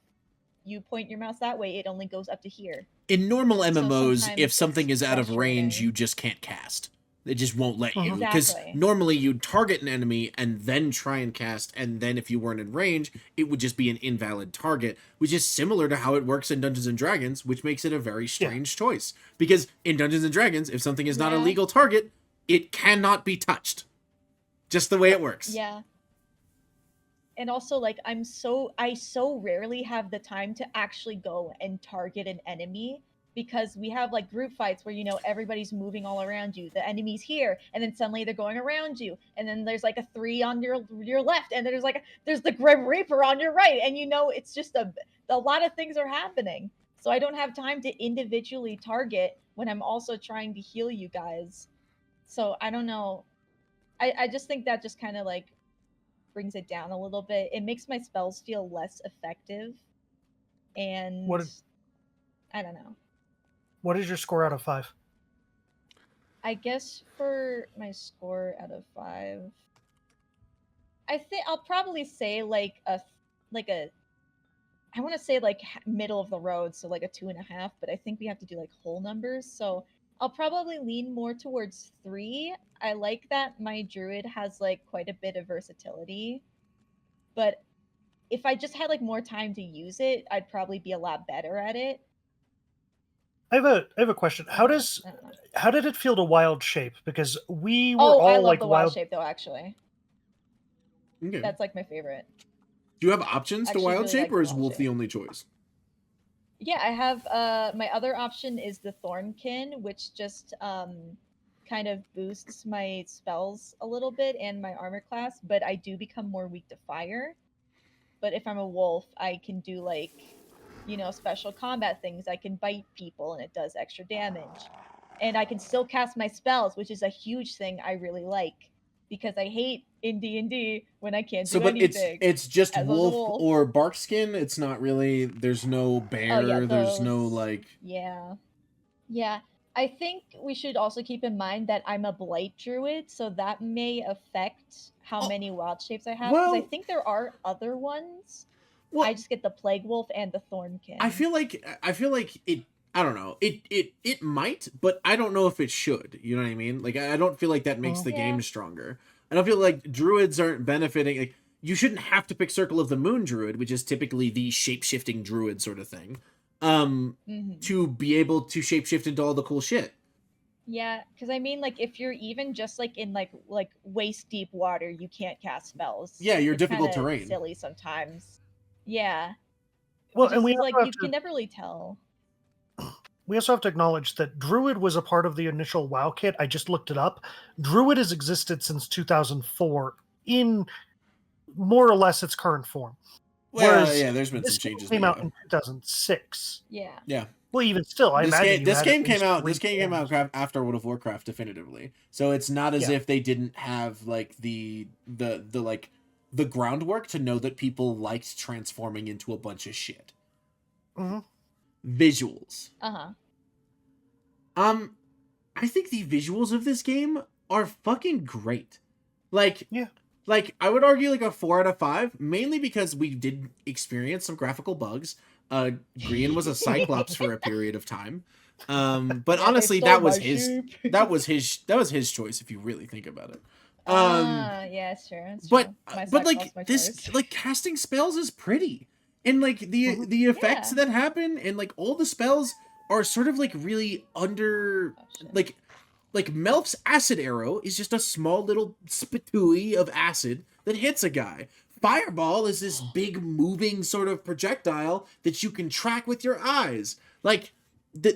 you point your mouse that way, it only goes up to here. In normal MMOs, sometimes if something is out of range, frustrating. you just can't cast. It just won't let you. Because Exactly. normally you'd target an enemy and then try and cast, and then if you weren't in range, it would just be an invalid target, which is similar to how it works in Dungeons & Dragons, which makes it a very strange choice. Because in Dungeons & Dragons, if something is not a legal target, it cannot be touched. Just the way it works. Yeah. And also, like, I so rarely have the time to actually go and target an enemy, because we have like group fights where everybody's moving all around you. The enemy's here, and then suddenly they're going around you, and then there's like a 3 on your left, and there's the Grim Reaper on your right, and it's just a lot of things are happening. So I don't have time to individually target when I'm also trying to heal you guys. So I don't know. I just think that just kind of like brings it down a little bit. It makes my spells feel less effective, and I don't know. What is your score out of 5? I guess for my score out of 5, I think I'll probably say like a I want to say like middle of the road, so like a 2.5. But I think we have to do like whole numbers, so I'll probably lean more towards 3. I like that my druid has like quite a bit of versatility, but if I just had like more time to use it, I'd probably be a lot better at it. I have a question. I don't know. How did it feel to wild shape? Because we were Oh, I all love like the wild shape though. Actually, Okay. that's like my favorite. Do you have options to Actually wild really shape, like or the is wild wolf the shape. only choice? Yeah, I have my other option is the Thornkin, which just kind of boosts my spells a little bit and my armor class, but I do become more weak to fire. But if I'm a wolf, I can do like, special combat things. I can bite people and it does extra damage. And I can still cast my spells, which is a huge thing I really like because I hate in D&D when I can't So, do but anything. it's just as a wolf wolf. or barkskin. It's not really. There's no Oh yeah, bear. There's no those. like. Yeah. Yeah. I think we should also keep in mind that I'm a blight druid, so that may affect how Oh, many wild shapes I have. Because I well, think there are other ones. well, I just get the plague wolf and the thornkin. I feel like it. I don't know. It might, but I don't know if it should. You know what I mean? Like I don't feel like that makes the Yeah. game stronger. I don't feel like druids aren't benefiting. Like you shouldn't have to pick Circle of the Moon druid, which is typically the shape shifting druid sort of thing. To be able to shapeshift into all the cool shit. Yeah, because I mean, like, if you're even just like in like waist deep water, you can't cast spells. Yeah, you're It's difficult kinda terrain. silly sometimes. Yeah, Well, just and we 'cause, also like have you to can never really tell. acknowledge that Druid was a part of the initial WoW kit. I just looked it up. Druid has existed since 2004 in more or less its current form. Well, Whereas yeah, there's been this some changes, came but out yeah. in 2006. Yeah. Yeah. Well, even still, I imagine you This had game at came least out. 3 This game came out forms. after World of Warcraft, definitively. So it's not as Yeah. if they didn't have like the like the groundwork to know that people liked transforming into a bunch of shit. hmm Visuals. Uh-huh. I think the visuals of this game are fucking great. Like, Yeah. like I would argue like a 4 out of 5, mainly because we did experience some graphical bugs. Grian was a cyclops for a period of time. But Yeah, they honestly, stole that was my his sheep. that was his choice if you really think about it. Yeah, it's true. It's But true. My but Cyclops, like my this choice. like casting spells is pretty. And like Mhm. the effects Yeah. that happen and like all the spells are sort of like really under Oh, shit. like Melf's acid arrow is just a small little spitooey of acid that hits a guy. Fireball is this big moving sort of projectile that you can track with your eyes. Like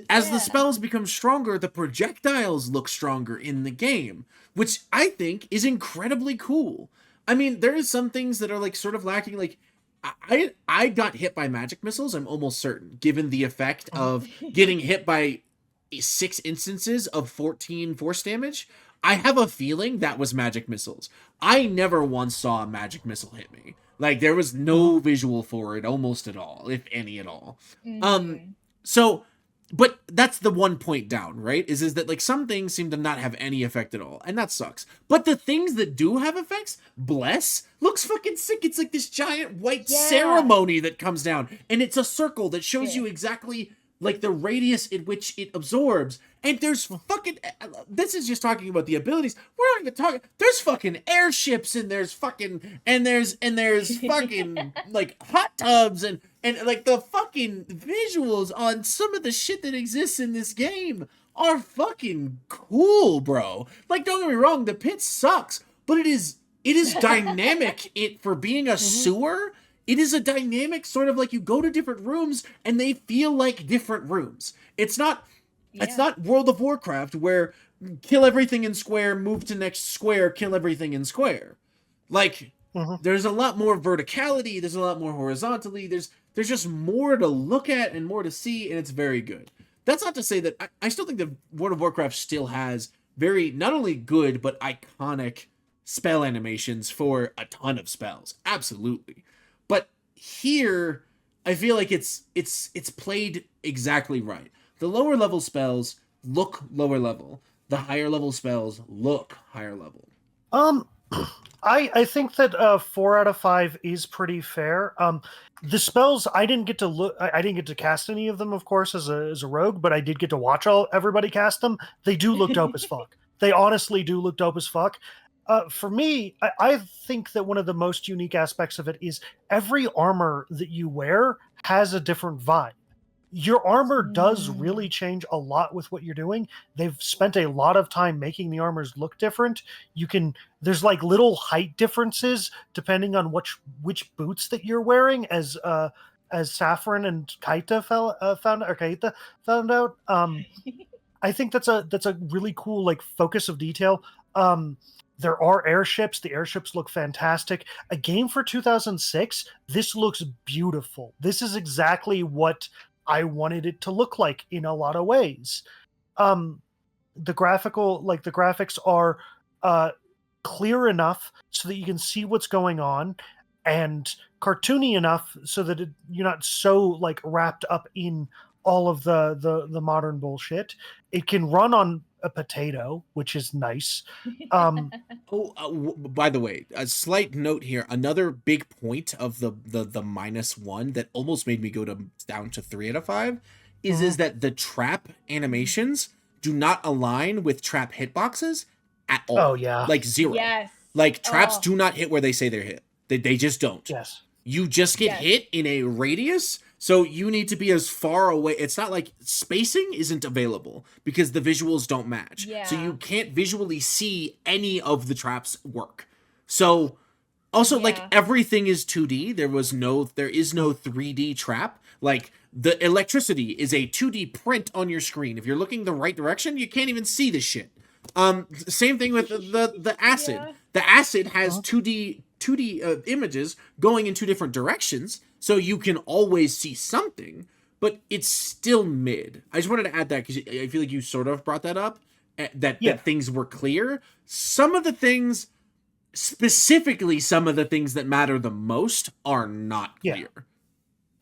as the Yeah. spells become stronger, the projectiles look stronger in the game, which I think is incredibly cool. I mean, there is some things that are like sort of lacking. Like I got hit by magic missiles. I'm almost certain, given the effect of getting hit by 6 instances of 14 force damage. I have a feeling that was magic missiles. I never once saw a magic missile hit me. Like there was no visual for it almost at all, if any at all. Mhm. So but that's the one point down, right? Is that like some things seem to not have any effect at all, and that sucks. But the things that do have effects, bless, looks fucking sick. It's like this giant white Yeah. ceremony that comes down, and it's a circle that shows Yeah. you exactly like the radius in which it absorbs. And there's fucking this is just talking about the abilities. We're not even talking. There's fucking airships and there's fucking and there's fucking like hot tubs and like the fucking visuals on some of the shit that exists in this game are fucking cool, bro. Like don't get me wrong, the pit sucks, but it is dynamic. It for being a sewer. It is a dynamic sort of like you go to different rooms and they feel like different rooms. It's not World of Warcraft where kill everything in square, move to next square, kill everything in square. Like there's a lot more verticality, there's a lot more horizontally, there's just more to look at and more to see, and it's very good. That's not to say that I still think that World of Warcraft still has very not only good but iconic spell animations for a ton of spells. Absolutely. But here, I feel like it's played exactly right. The lower level spells look lower level. The higher level spells look higher level. I think that 4 out of 5 is pretty fair. The spells I didn't get to look. I didn't get to cast any of them, of course, as a rogue, but I did get to watch everybody cast them. They do look dope as fuck. They honestly do look dope as fuck. For me, I think that one of the most unique aspects of it is every armor that you wear has a different vibe. Your armor does really change a lot with what you're doing. They've spent a lot of time making the armors look different. There's like little height differences depending on which boots that you're wearing, as Saffron and Kaita found out. I think that's a really cool like focus of detail. There are airships. The airships look fantastic. A game for 2006. This looks beautiful. This is exactly what I wanted it to look like in a lot of ways. The graphics are clear enough so that you can see what's going on, and cartoony enough so that you're not so like wrapped up in all of the modern bullshit. It can run on a potato, which is nice. By the way, a slight note here. Another big point of the -1 that almost made me go down to 3 out of 5 is that the trap animations do not align with trap hitboxes at all. Oh yeah, like 0. Yes. Like traps do not hit where they say they're hit. They just don't. Yes. You just get hit in a radius, so you need to be as far away. It's not like spacing isn't available because the visuals don't match. Yeah. So you can't visually see any of the traps work. So also like everything is 2D. There is no 3D trap. Like the electricity is a 2D print on your screen. If you're looking the right direction, you can't even see the shit. Same thing with the acid. Yeah. The acid has 2D images going in 2 different directions, so you can always see something, but it's still mid. I just wanted to add that because I feel like you sort of brought that up, that things were clear. Some of the things, specifically some of the things that matter the most, are not clear.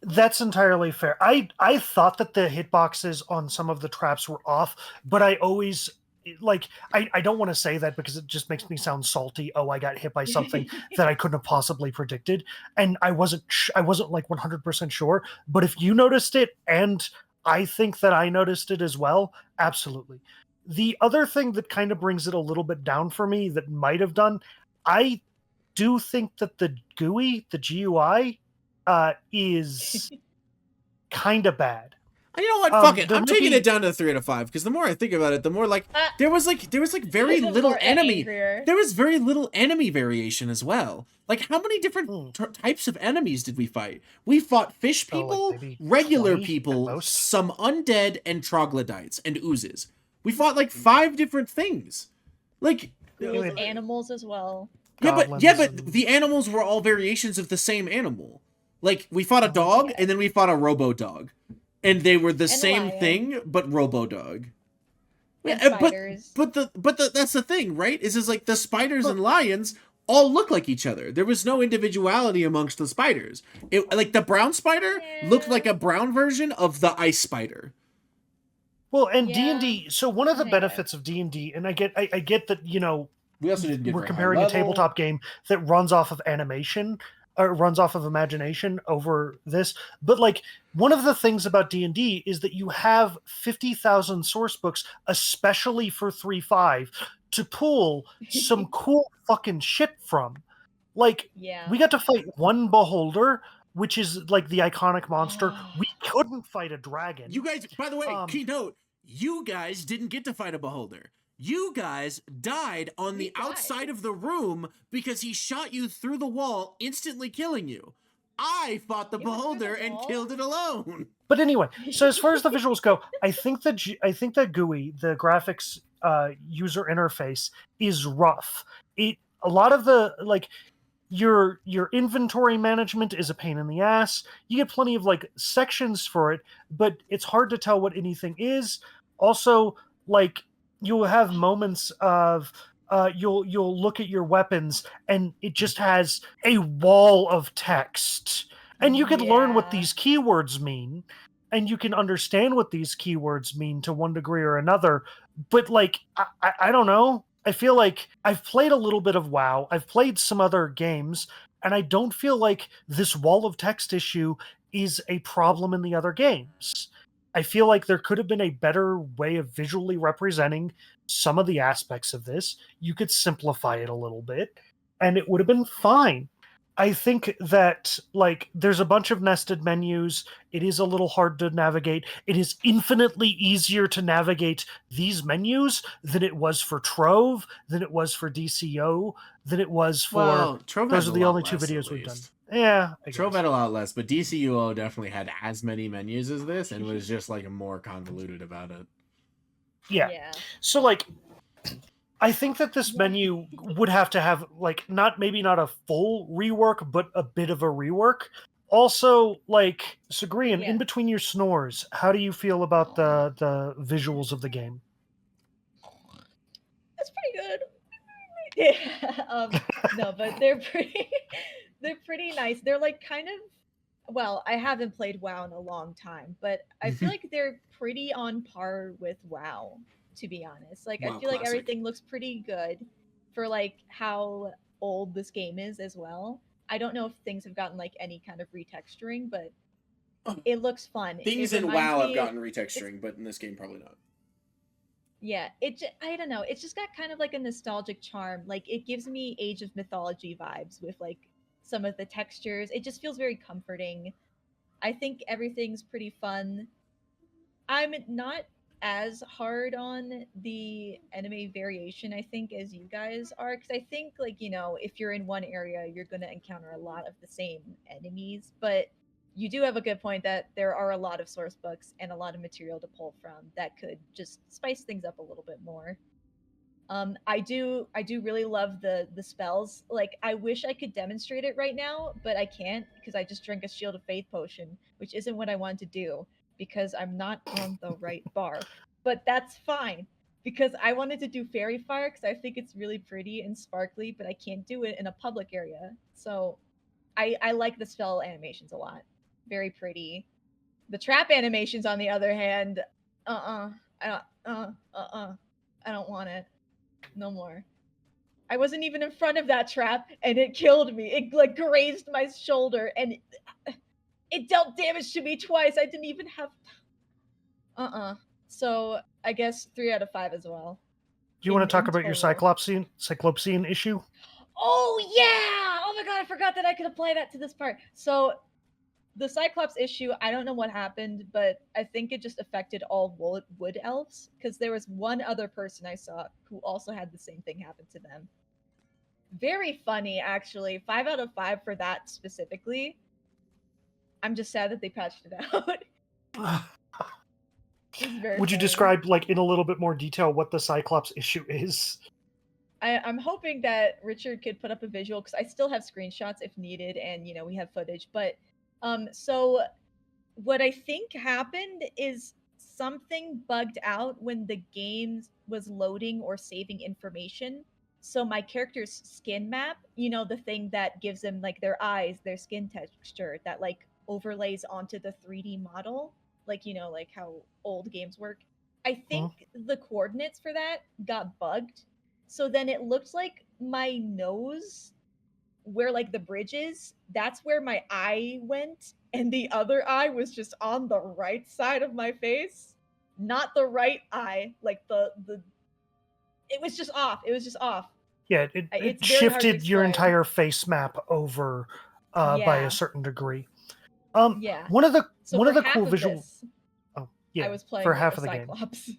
That's entirely fair. I thought that the hitboxes on some of the traps were off, but I always... like I don't want to say that because it just makes me sound salty. Oh, I got hit by something that I couldn't have possibly predicted, and I wasn't like 100% sure. But if you noticed it, and I think that I noticed it as well, absolutely. The other thing that kind of brings it a little bit down for me that might have done, I do think that the GUI, is kind of bad. You know what? Fuck it. I'm taking it down to 3 out of 5 because the more I think about it, the more like there was very little enemy. There was very little enemy variation as well. Like how many different types of enemies did we fight? We fought fish people, regular people, some undead, and troglodytes and oozes. We fought like 5 different things. Like there was animals as well. But the animals were all variations of the same animal. Like we fought a dog and then we fought a robo dog. And they were the same thing, but Robo-Dog. And spiders. But that's the thing, right? Is like the spiders and lions all look like each other. There was no individuality amongst the spiders. Like the brown spider looked like a brown version of the ice spider. Well, and D&D. So one of the benefits of D&D, and I get that we also didn't get we're comparing a tabletop game that runs off of animation. Or runs off of imagination over this, but like one of the things about D&D is that you have 50,000 source books, especially for 3.5, to pull some cool fucking shit from. Like, we got to fight one beholder, which is like the iconic monster. We couldn't fight a dragon. You guys, by the way, keynote, you guys didn't get to fight a beholder. You guys died on the outside of the room because he shot you through the wall, instantly killing you. I fought the beholder and killed it alone. But anyway, so as far as the visuals go, I think that GUI, the graphics user interface, is rough. A lot of the like your inventory management is a pain in the ass. You get plenty of like sections for it, but it's hard to tell what anything is. Also, like you'll have moments of you'll look at your weapons and it just has a wall of text, and you can learn what these keywords mean, and you can understand what these keywords mean to one degree or another, but like I don't know, I feel like I've played a little bit of WoW. I've played some other games, and I don't feel like this wall of text issue is a problem in the other games. I feel like there could have been a better way of visually representing some of the aspects of this. You could simplify it a little bit, and it would have been fine. I think that like there's a bunch of nested menus. It is a little hard to navigate. It is infinitely easier to navigate these menus than it was for Trove, than it was for DCO, than it was for. Well, Trove those has are a the lot only two less, at videos we've done. least. Yeah, I Trove guess. had a lot less, but DCUO definitely had as many menus as this, and was just like more convoluted about it. Yeah. Yeah. So like, I think that this menu would have to have like maybe not a full rework, but a bit of a rework. Also, like Sagrian, Yeah. in between your snores, how do you feel about the visuals of the game? That's pretty good. Yeah. No, but they're pretty nice. They're like kind of, well, I haven't played WoW in a long time, but I feel like they're pretty on par with WoW, to be honest. Like WoW I feel like classic. everything looks pretty good for like how old this game is as well. I don't know if things have gotten like any kind of retexturing, but it looks fun. Things It in reminds WoW have me- gotten retexturing, but in this game probably not. Yeah, I don't know. It's just got kind of like a nostalgic charm. Like it gives me Age of Mythology vibes with like some of the textures. It just feels very comforting. I think everything's pretty fun. I'm not as hard on the anime variation, I think, as you guys are, because I think, like, if you're in one area, you're going to encounter a lot of the same enemies. But you do have a good point that there are a lot of source books and a lot of material to pull from that could just spice things up a little bit more. I do really love the spells. Like I wish I could demonstrate it right now, but I can't because I just drank a Shield of Faith potion, which isn't what I want to do because I'm not on the right bar. But that's fine because I wanted to do Fairy Fire because I think it's really pretty and sparkly, but I can't do it in a public area. So I like the spell animations a lot. Very pretty. The trap animations, on the other hand, I don't want it. No more. I wasn't even in front of that trap, and it killed me. It like grazed my shoulder, and it dealt damage to me twice. I didn't even have. So I guess 3 out of 5 as well. Do you want to talk in about your total. Cyclopsian issue? Oh yeah! Oh my god, I forgot that I could apply that to this part. So the Cyclops issue, I don't know what happened, but I think it just affected all wood elves because there was one other person I saw who also had the same thing happen to them. Very funny, actually. 5 out of 5 for that specifically. I'm just sad that they patched it out. It's very Would you funny. describe, like, in a little bit more detail what the Cyclops issue is? I'm hoping that Richard could put up a visual because I still have screenshots if needed, and we have footage. But so what I think happened is something bugged out when the game was loading or saving information. So my character's skin map, the thing that gives them like their eyes, their skin texture, that like overlays onto the 3D model, like like how old games work. I think the coordinates for that got bugged. So then it looked like my nose, where like the bridge is, that's where my eye went, and the other eye was just on the right side of my face, not the right eye. Like the it was just off. It was just off. Yeah, it It's very hard to shifted your explain. entire face map over by Yeah. a certain degree. Yeah. One of the So one for of the half cool of visual. this, Oh, yeah, I was playing for with half a of the game. Cyclops.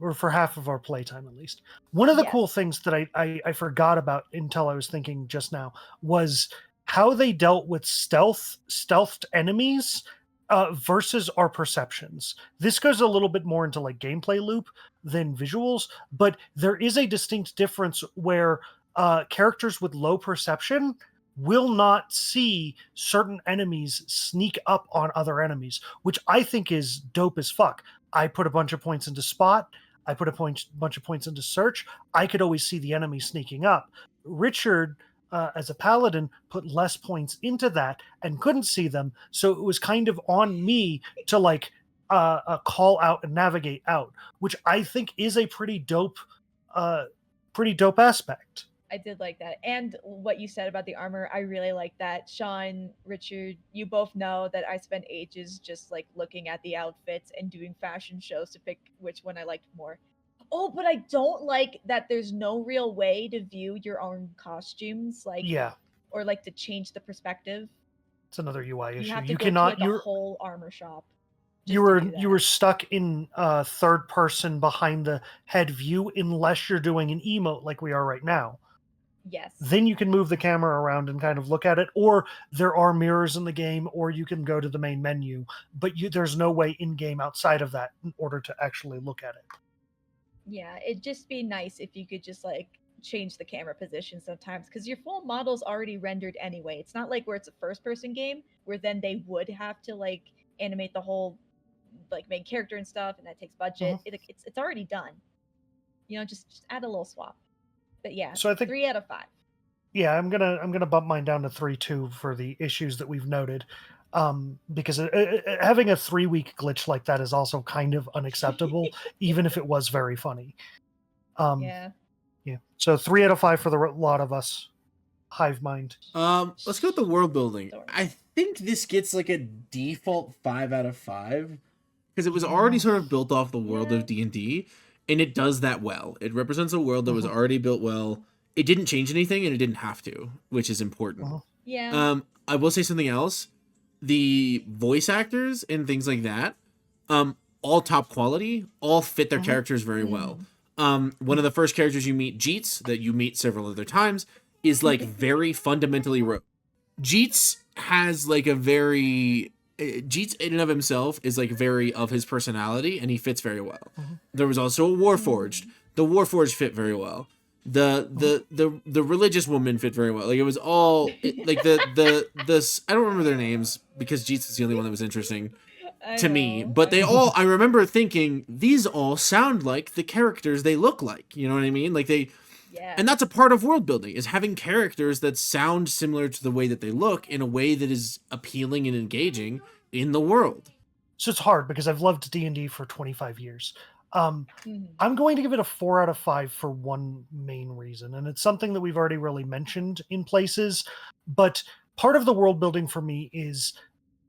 Or for half of our playtime at least. One of the cool Yes. things that I forgot about until I was thinking just now was how they dealt with stealthed enemies versus our perceptions. This goes a little bit more into like gameplay loop than visuals, but there is a distinct difference where characters with low perception will not see certain enemies sneak up on other enemies, which I think is dope as fuck. I put a bunch of points into spot. I put a bunch of points into search. I could always see the enemy sneaking up. Richard, as a paladin, put less points into that and couldn't see them. So it was kind of on me to like call out and navigate out, which I think is a pretty dope pretty dope aspect. I did like that. And what you said about the armor, I really like that. Sean, Richard, you both know that I spent ages just like looking at the outfits and doing fashion shows to pick which one I liked more. Oh, but I don't like that there's no real way to view your own costumes, like, Yeah, or like to change the perspective. it's another UI You issue. have to You go to like cannot. a You're whole armor shop. you Just to were do you were that. stuck in third person behind the head view unless you're doing an emote like we are right now. Yes. Then you can move the camera around and kind of look at it, or there are mirrors in the game, or you can go to the main menu, but there's no way in game outside of that in order to actually look at it. Yeah, it'd just be nice if you could just like change the camera position sometimes because your full model's already rendered anyway. It's not like where it's a first person game where then they would have to like animate the whole like main character and stuff and that takes budget. It's already done. You know, just add a little swap. But yeah, So I think 3 out of 5. Yeah, I'm gonna bump mine down to 3.2 for the issues that we've noted, because having a 3-week glitch like that is also kind of unacceptable, even if it was very funny. Yeah. Yeah. So 3 out of 5 for the lot of us. Hive mind. Let's go with the world building. I think this gets like a default 5 out of 5 because it was already sort of built off the world of D&D, and it does that well. It represents a world that was already built well. It didn't change anything, and it didn't have to, which is important. Yeah. I will say something else. The voice actors and things like that, all top quality, all fit their characters very well. One of the first characters you meet, Jeets, that you meet several other times, is like very fundamentally Jeets has like a very Jeets in and of himself is like very of his personality, and he fits very well. There was also a Warforged. The Warforged fit very well. The religious woman fit very well. Like it was all like the I don't remember their names because Jeets is the only one that was interesting to me. But they all, I remember thinking these all sound like the characters they look like. You know what I mean? Like they. Yeah. And that's a part of world building, is having characters that sound similar to the way that they look in a way that is appealing and engaging in the world. So it's hard because I've loved D&D for 25 years. I'm going to give it a 4 out of 5 for one main reason, and it's something that we've already really mentioned in places, but part of the world building for me is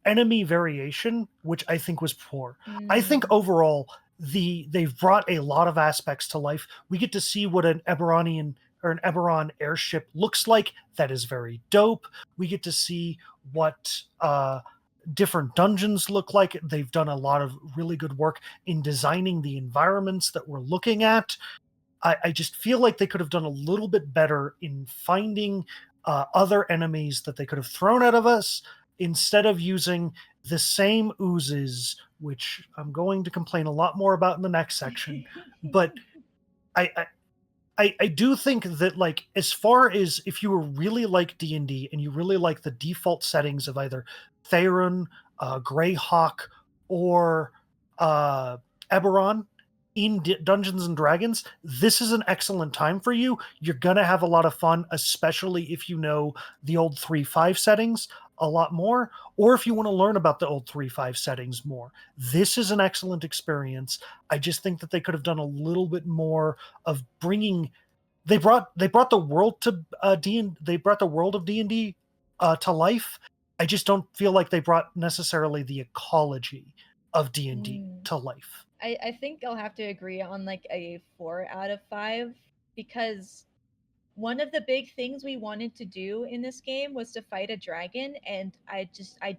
enemy variation, which I think was poor. I think overall they've brought a lot of aspects to life. We get to see what an Eberonian or an Eberron airship looks like. That is very dope. We get to see what different dungeons look like. They've done a lot of really good work in designing the environments that we're looking at. I just feel like they could have done a little bit better in finding other enemies that they could have thrown out of us instead of using the same oozes, which I'm going to complain a lot more about in the next section. But I do think that, like, as far as if you really like D&D and you really like the default settings of either Theron, Greyhawk, or Eberron in Dungeons and Dragons, this is an excellent time for you. You're gonna have a lot of fun, especially if you know the old 3.5 settings a lot more, or if you want to learn about the old 3.5 settings more. This is an excellent experience. I just think that they could have done a little bit more of bringing. They brought the world to they brought the world of D&D to life. I just don't feel like they brought necessarily the ecology of D&D to life. I think I'll have to agree on like a 4 out of 5 because one of the big things we wanted to do in this game was to fight a dragon, and I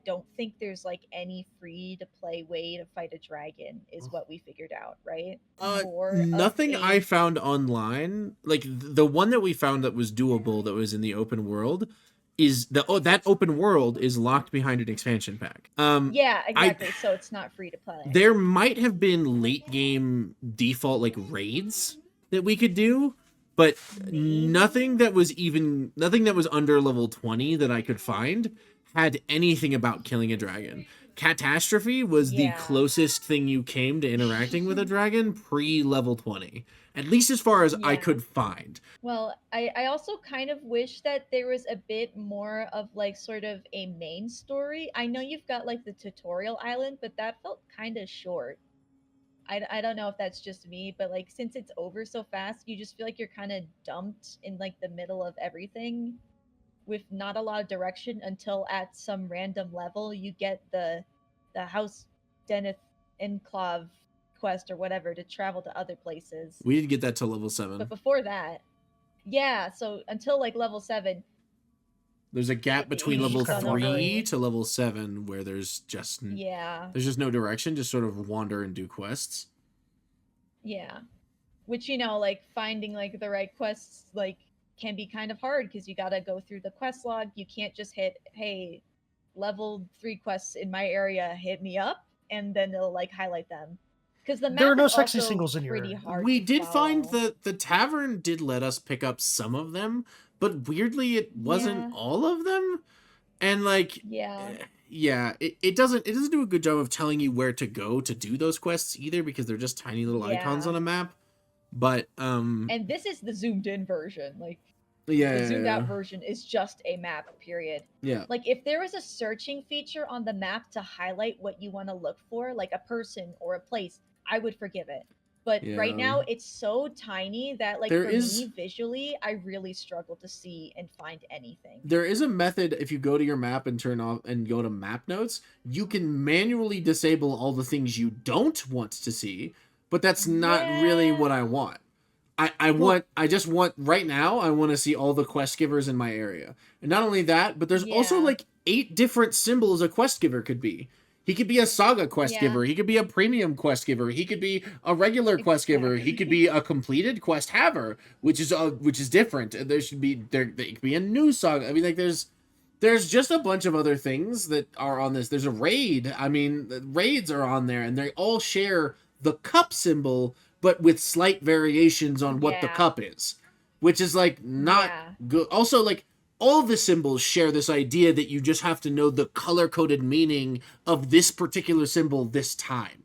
don't think there's like any free to play way to fight a dragon is what we figured out, right? Nothing I found online, like the one that we found that was doable, that was in the open world, is that open world is locked behind an expansion pack. Yeah, exactly. So it's not free to play. There might have been late game default like raids that we could do, but nothing that was under level 20 that I could find had anything about killing a dragon. Catastrophe was the closest thing you came to interacting with a dragon pre-level 20. At least as far as I could find. Well, I also kind of wish that there was a bit more of like sort of a main story. I know you've got like the tutorial island, but that felt kind of short. I don't know if that's just me, but like since it's over so fast, you just feel like you're kind of dumped in like the middle of everything with not a lot of direction until at some random level you get the House Deneth Enclave quest or whatever to travel to other places. We did get that to level But 7. before that, yeah, so until like level 7, There's a gap between you level just don't know 3 really. to level 7 where there's just Yeah. no direction, just sort of wander and do quests. Yeah. Which, you know, like finding like the right quests like can be kind of hard because you got to go through the quest log. You can't just hit, hey, level 3 quests in my area, hit me up, and then it'll like highlight them. Because the There are map no is sexy also singles in your pretty area. hard. We to did find follow. that the tavern did let us pick up some of them, but weirdly it wasn't Yeah. all of them. And like Yeah. yeah, it doesn't do a good job of telling you where to go to do those quests either, because they're just tiny little icons Yeah. on a map. But And this is the zoomed in version. Like yeah, the zoomed out version is just a map, period. yeah. Like if there was a searching feature on the map to highlight what you want to look for, like a person or a place, I would forgive it. But Yeah. right now it's so tiny that like There for is- me visually, I really struggle to see and find anything. There is a method. If you go to your map and turn off and go to map notes, you can manually disable all the things you don't want to see, but that's not really Yeah. what I want. I just want right now, I want to see all the quest givers in my area. And not only that, but there's also Yeah. like 8 different symbols a quest giver could be. He could be a saga quest Yeah. giver, he could be a premium quest giver, he could be a regular quest giver, he could be a completed quest haver, which is different. There should be there could be a new saga. I mean, like there's just a bunch of other things that are on this. There's a raid. I mean, the raids are on there, and they all share the cup symbol, but with slight variations on what the Yeah. cup is, which is like not Yeah. good. Also, like all the symbols share this idea that you just have to know the color-coded meaning of this particular symbol this time.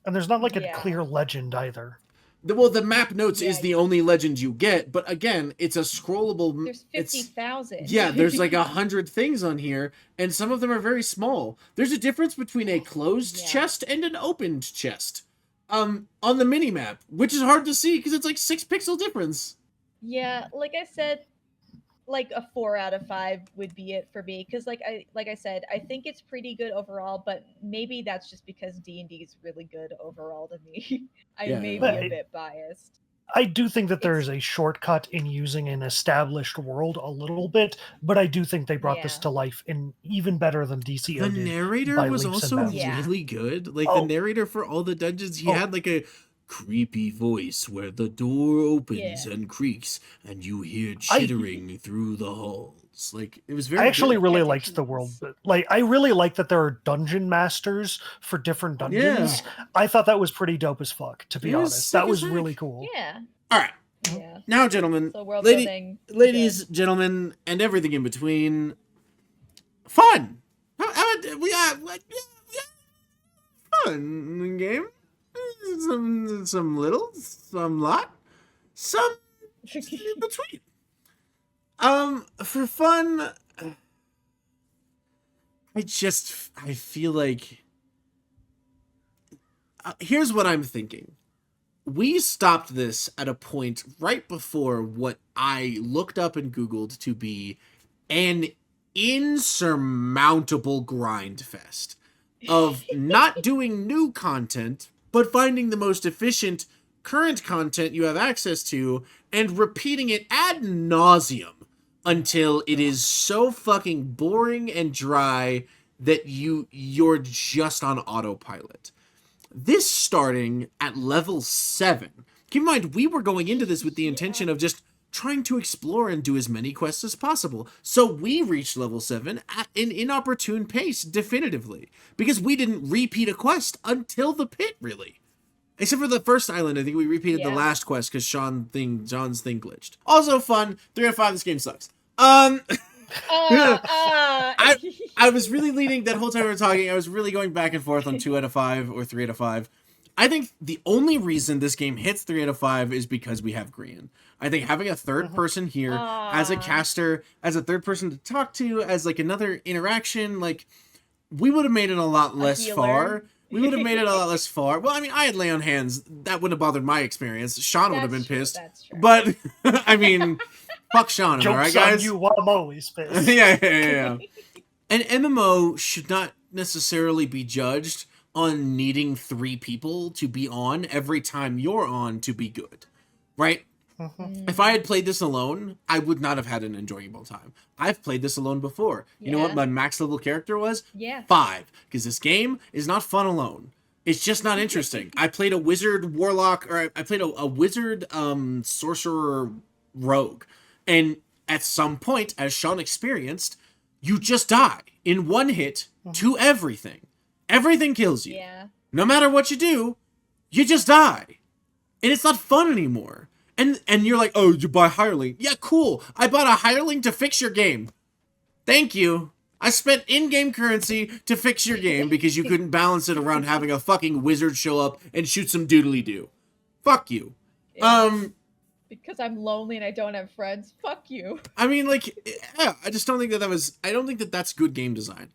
And there's not like a Yeah. clear legend either. The map notes is Yeah. the only legend you get, but again, it's a scrollable. There's it's 50,000. Yeah, there's like 100 things on here, and some of them are very small. There's a difference between a closed Yeah. chest and an opened chest. On the mini map, which is hard to see because it's like 6 pixel difference. Yeah, like I said, like a 4 out of 5 would be it for me because like I said, I think it's pretty good overall, but maybe that's just because D&D is really good overall to me. I Yeah. may be But a bit biased. I do think that there is a shortcut in using an established world a little bit, but I do think they brought this Yeah. to life in even better than DCO The did. narrator by was leaps and also bounds. Yeah. really good. Like the Oh. narrator for all the dungeons, he Oh. had like a creepy voice where the door opens Yeah. and creaks and you hear I- chittering through the halls. Like it was very I actually good. really Catchy liked the keys. world, but like I really like that there are dungeon masters for different dungeons. Yeah. I thought that was pretty dope as fuck, to be It was honest. sick That as was heck. really cool. Yeah. All right. Yeah. Now, gentlemen, So world lady- building. ladies, gentlemen, and everything in between. Fun. We got fun game. Some little, some lot, some good. in between. For fun, I feel like. Here's what I'm thinking. We stopped this at a point right before what I looked up and Googled to be an insurmountable grind fest of not doing new content, but finding the most efficient current content you have access to and repeating it ad nauseum until it is so fucking boring and dry that you're just on autopilot. This starting at level 7. Keep in mind, we were going into this with the intention of just trying to explore and do as many quests as possible. So we reached level 7 at an inopportune pace, definitively. Because we didn't repeat a quest until the pit, really. Except for the first island, I think we repeated the Yeah. last quest because John's thing glitched. Also fun, 3 out of 5, this game sucks. I was really leaning that whole time we were talking. I was really going back and forth on 2 out of 5 or 3 out of 5. I think the only reason this game hits 3 out of 5 is because we have Grian. I think having a third person here as a caster, as a third person to talk to, as like another interaction, like we would have made it a lot less healer. far. We would have made it a lot less far. Well, I mean, I had lay on hands. That wouldn't have bothered my experience. Sean would have been That's true, pissed. that's true. But, I mean, fuck Sean, am I right, Joke's guys? on you while I'm always pissed. yeah. An MMO should not necessarily be judged on needing 3 people to be on every time you're on to be good, right? If I had played this alone, I would not have had an enjoyable time. I've played this alone before. You know what Yeah. my max level character was? Yeah. 5, because this game is not fun alone. It's just not interesting. I played a wizard warlock, or I played a wizard sorcerer rogue, and at some point, as Sean experienced, you just die in one hit to everything. Everything kills you. Yeah. No matter what you do, you just die. And it's not fun anymore. And you're like, oh, you buy hireling. Yeah, cool. I bought a hireling to fix your game. Thank you. I spent in-game currency to fix your game because you couldn't balance it around having a fucking wizard show up and shoot some doodly-doo. Fuck you. Because I'm lonely and I don't have friends. Fuck you. I mean, like, yeah, I just don't think I don't think that that's good game design.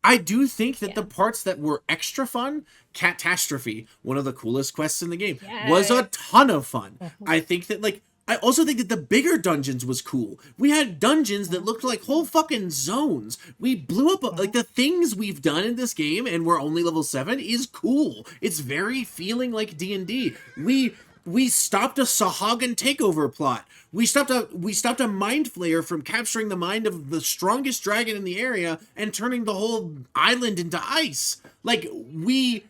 I do think that the parts that were extra fun, Catastrophe, one of the coolest quests in the game, was a ton of fun. I think that, like, I also think that the bigger dungeons was cool. We had dungeons that looked like whole fucking zones. We blew up, like, the things we've done in this game, and we're only level 7, is cool. It's very feeling like D&D. We stopped a Sahagin takeover plot. We stopped a mind flayer from capturing the mind of the strongest dragon in the area and turning the whole island into ice. Like, we've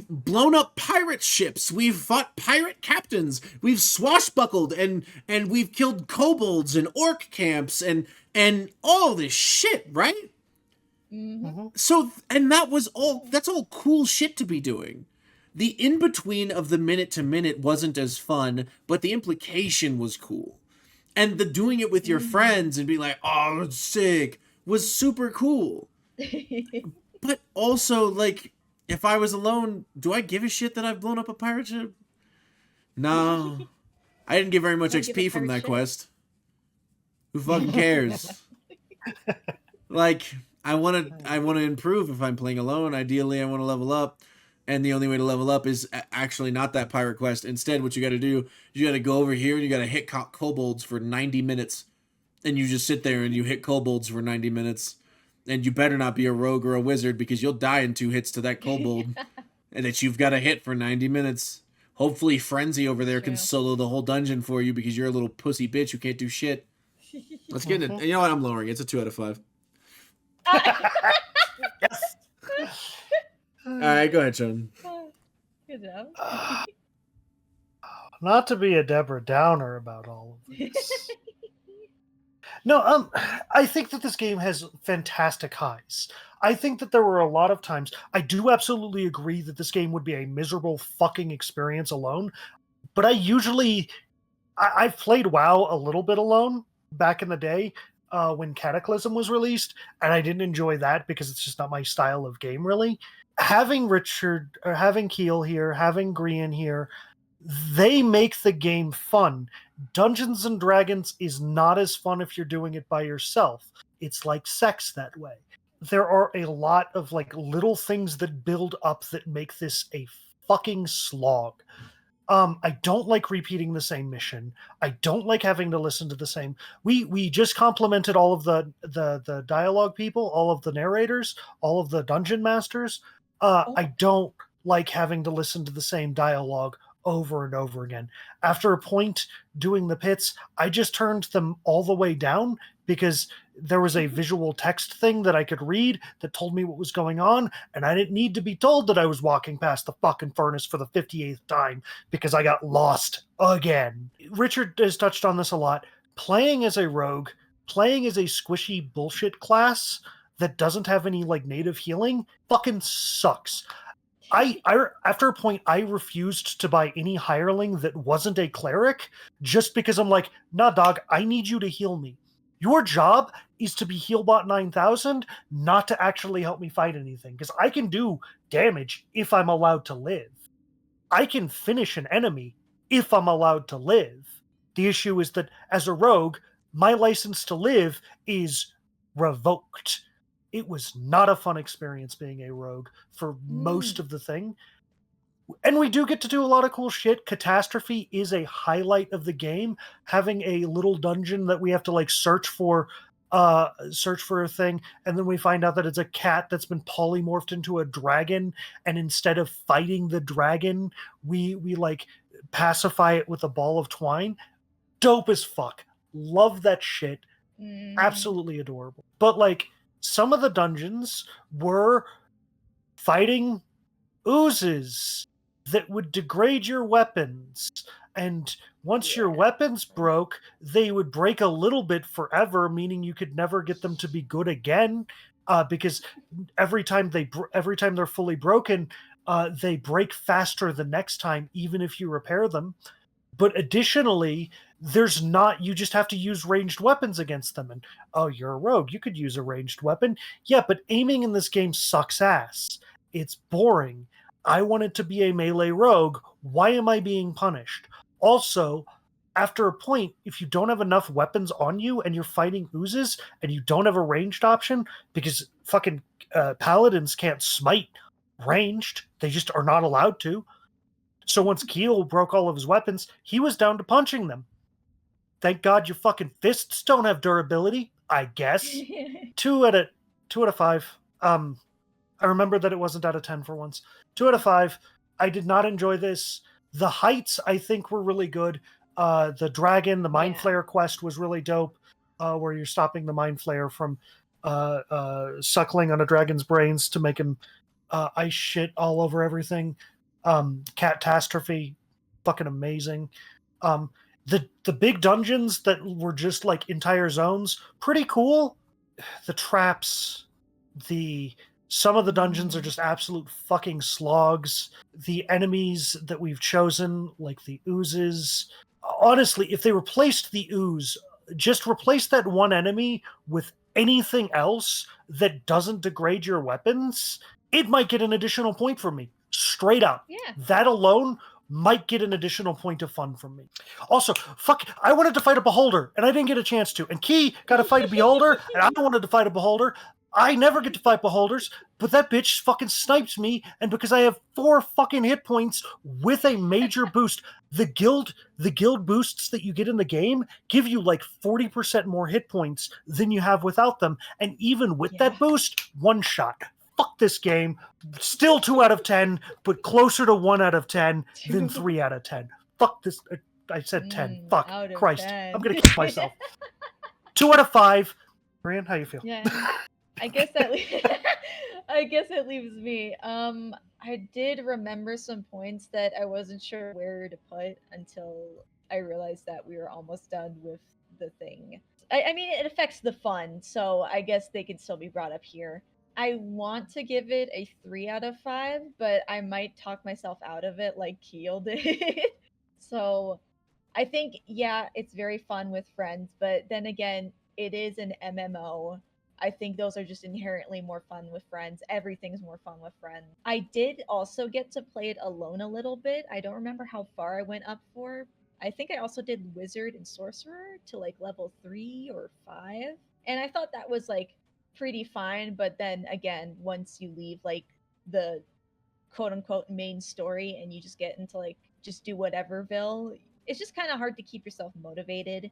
blown up pirate ships. We've fought pirate captains. We've swashbuckled and we've killed kobolds and orc camps and all this shit, right? So, and that's all cool shit to be doing. The in-between of the minute-to-minute wasn't as fun, but the implication was cool. And the doing it with your friends and being like, oh, it's sick, was super cool. But also, like, if I was alone, do I give a shit that I've blown up a pirate ship? No. I didn't get very much XP from that quest. Who fucking cares? Like, I want to improve if I'm playing alone. Ideally, I want to level up. And the only way to level up is actually not that pirate quest. Instead, what you got to do, you got to go over here and you got to hit kobolds for 90 minutes. And you just sit there and you hit kobolds for 90 minutes. And you better not be a rogue or a wizard because you'll die in 2 hits to that kobold. And that you've got to hit for 90 minutes. Hopefully Frenzy over there can solo the whole dungeon for you because you're a little pussy bitch who can't do shit. Let's get it. You know what? I'm lowering it. It's a 2 out of 5. Yes. All right, go ahead, Sean. Good job. Not to be a Deborah Downer about all of this. No, I think that this game has fantastic highs. I think that there were a lot of times, I do absolutely agree that this game would be a miserable fucking experience alone, but I've played WoW a little bit alone back in the day when Cataclysm was released, and I didn't enjoy that because it's just not my style of game, really. Having Richard, or having Keel here, having Grian here, they make the game fun. Dungeons and Dragons is not as fun if you're doing it by yourself. It's like sex that way. There are a lot of like little things that build up that make this a fucking slog. I don't like repeating the same mission. I don't like having to listen to the same. We just complimented all of the dialogue people, all of the narrators, all of the dungeon masters. I don't like having to listen to the same dialogue over and over again. After a point doing the pits, I just turned them all the way down because there was a visual text thing that I could read that told me what was going on, and I didn't need to be told that I was walking past the fucking furnace for the 58th time because I got lost again. Richard has touched on this a lot. Playing as a rogue, playing as a squishy bullshit class that doesn't have any like native healing fucking sucks. I after a point I refused to buy any hireling that wasn't a cleric just because I'm like, nah dog, I need you to heal me. Your job is to be Healbot 9000, not to actually help me fight anything, because I can do damage if I'm allowed to live. I can finish an enemy if I'm allowed to live. The issue is that as a rogue, my license to live is revoked. it was not a fun experience being a rogue for most of the thing. And we do get to do a lot of cool shit. Catastrophe is a highlight of the game. Having a little dungeon that we have to like search for a thing, and then we find out that it's a cat that's been polymorphed into a dragon, and instead of fighting the dragon, we like pacify it with a ball of twine. Dope as fuck. Love that shit. Absolutely adorable. But like some of the dungeons were fighting oozes that would degrade your weapons. And once your weapons broke, they would break a little bit forever, meaning you could never get them to be good again. Because every time they're fully broken, they break faster the next time, even if you repair them. But additionally, you just have to use ranged weapons against them. And oh, you're a rogue, you could use a ranged weapon. Yeah, but aiming in this game sucks ass. It's boring. I wanted to be a melee rogue. Why am I being punished? Also, after a point, if you don't have enough weapons on you and you're fighting oozes and you don't have a ranged option, because fucking paladins can't smite ranged, they just are not allowed to. So once Keel broke all of his weapons, he was down to punching them. Thank God your fucking fists don't have durability, I guess. 2 out of 5. I remember that it wasn't out of 10 for once. 2 out of 5. I did not enjoy this. The heights, I think, were really good. The dragon, the Mind Flayer quest was really dope, where you're stopping the Mind Flayer from suckling on a dragon's brains to make him ice shit all over everything. Catastrophe, fucking amazing. The big dungeons that were just like entire zones, pretty cool. The traps, some of the dungeons are just absolute fucking slogs. The enemies that we've chosen, like the oozes, honestly, if they replaced the ooze, just replace that one enemy with anything else that doesn't degrade your weapons, it might get an additional point from me. Straight up. Yeah. That alone might get an additional point of fun from me. Also, I wanted to fight a beholder, and I didn't get a chance to. And Key got to fight a beholder, and I wanted to fight a beholder. I never get to fight beholders, but that bitch fucking snipes me, and because I have 4 fucking hit points with a major boost, the guild boosts that you get in the game give you like 40% more hit points than you have without them, and even with that boost, one shot. Fuck this game. Still 2 out of 10, but closer to 1 out of 10 than 3 out of 10. Fuck this. I said 10. Fuck. Christ. 10. I'm going to kill myself. 2 out of 5. Brian, how you feel? Yeah. I guess it leaves me. I did remember some points that I wasn't sure where to put until I realized that we were almost done with the thing. I mean, it affects the fun, so I guess they can still be brought up here. I want to give it a 3 out of 5, but I might talk myself out of it like Keel did. So I think, yeah, it's very fun with friends, but then again, it is an MMO. I think those are just inherently more fun with friends. Everything's more fun with friends. I did also get to play it alone a little bit. I don't remember how far I went up for. I think I also did Wizard and Sorcerer to like level 3 or 5. And I thought that was like pretty fine, but then again, once you leave like the quote unquote main story and you just get into like just do whateverville, it's just kind of hard to keep yourself motivated.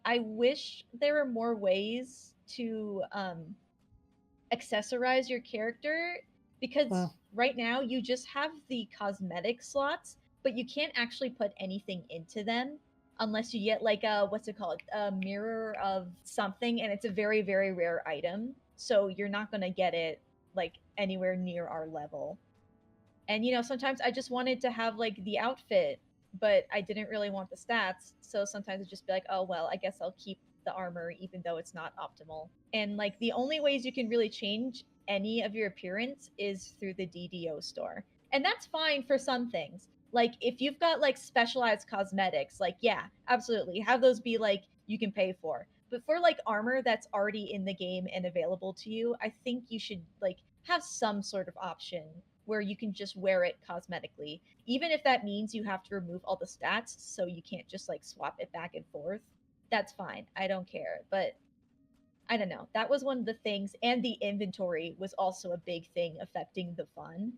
I wish there were more ways to accessorize your character, because right now you just have the cosmetic slots, but you can't actually put anything into them unless you get like a a mirror of something, and it's a very, very rare item, so you're not going to get it like anywhere near our level. And sometimes I just wanted to have like the outfit, but I didn't really want the stats, so sometimes I'd just be like, oh well, I guess I'll keep the armor even though it's not optimal. And like the only ways you can really change any of your appearance is through the DDO store. And that's fine for some things. Like if you've got like specialized cosmetics, like yeah, absolutely, have those be like you can pay for. But for like armor that's already in the game and available to you, I think you should like have some sort of option where you can just wear it cosmetically, even if that means you have to remove all the stats so you can't just like swap it back and forth. That's fine. I don't care. But I don't know. That was one of the things, and the inventory was also a big thing affecting the fun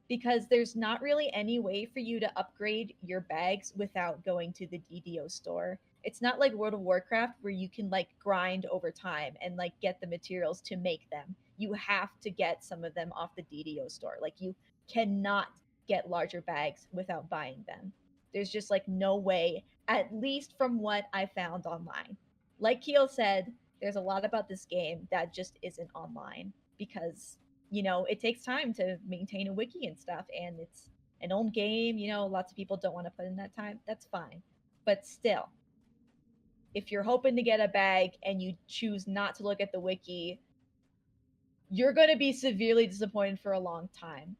because there's not really any way for you to upgrade your bags without going to the DDO store. It's not like World of Warcraft where you can like grind over time and like get the materials to make them. You have to get some of them off the DDO store. Like you cannot get larger bags without buying them. There's just like no way, at least from what I found online. Like Keel said, there's a lot about this game that just isn't online because it takes time to maintain a wiki and stuff, and it's an old game. Lots of people don't want to put in that time. That's fine. But still, if you're hoping to get a bag and you choose not to look at the wiki, you're going to be severely disappointed for a long time.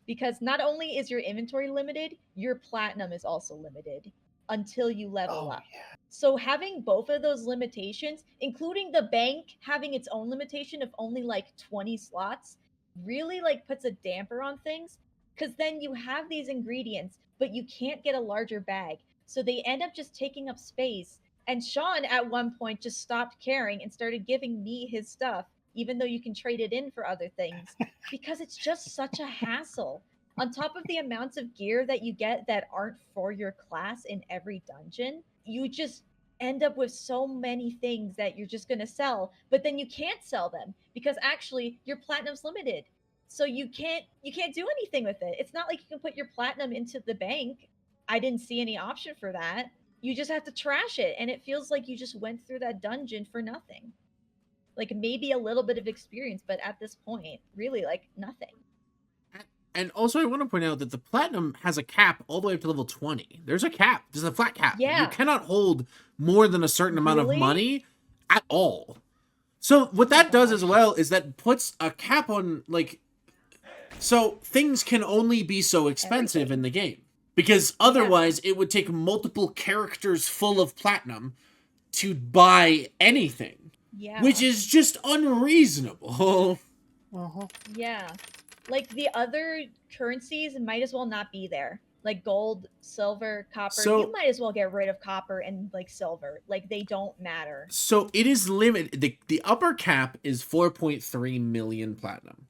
Because not only is your inventory limited, your platinum is also limited until you level up. Yeah. So having both of those limitations, including the bank having its own limitation of only like 20 slots, really like puts a damper on things because then you have these ingredients, but you can't get a larger bag. So they end up just taking up space. And Sean at one point just stopped caring and started giving me his stuff, even though you can trade it in for other things, because it's just such a hassle. On top of the amounts of gear that you get that aren't for your class in every dungeon, you just end up with so many things that you're just going to sell, but then you can't sell them because actually your platinum's limited. So you can't do anything with it. It's not like you can put your platinum into the bank. I didn't see any option for that. You just have to trash it, and it feels like you just went through that dungeon for nothing. Like maybe a little bit of experience, but at this point, really like nothing. And also, I want to point out that the platinum has a cap all the way up to level 20. There's a cap. There's a flat cap. Yeah. You cannot hold more than a certain amount of Really? money at all. So what that does as well is that puts a cap on, like... So things can only be so expensive in the game. Because otherwise, it would take multiple characters full of platinum to buy anything. Yeah. Which is just unreasonable. Yeah. Like the other currencies might as well not be there. Like gold, silver, copper. So- you might as well get rid of copper and like silver. Like they don't matter. So it is limited. The upper cap is 4.3 million platinum.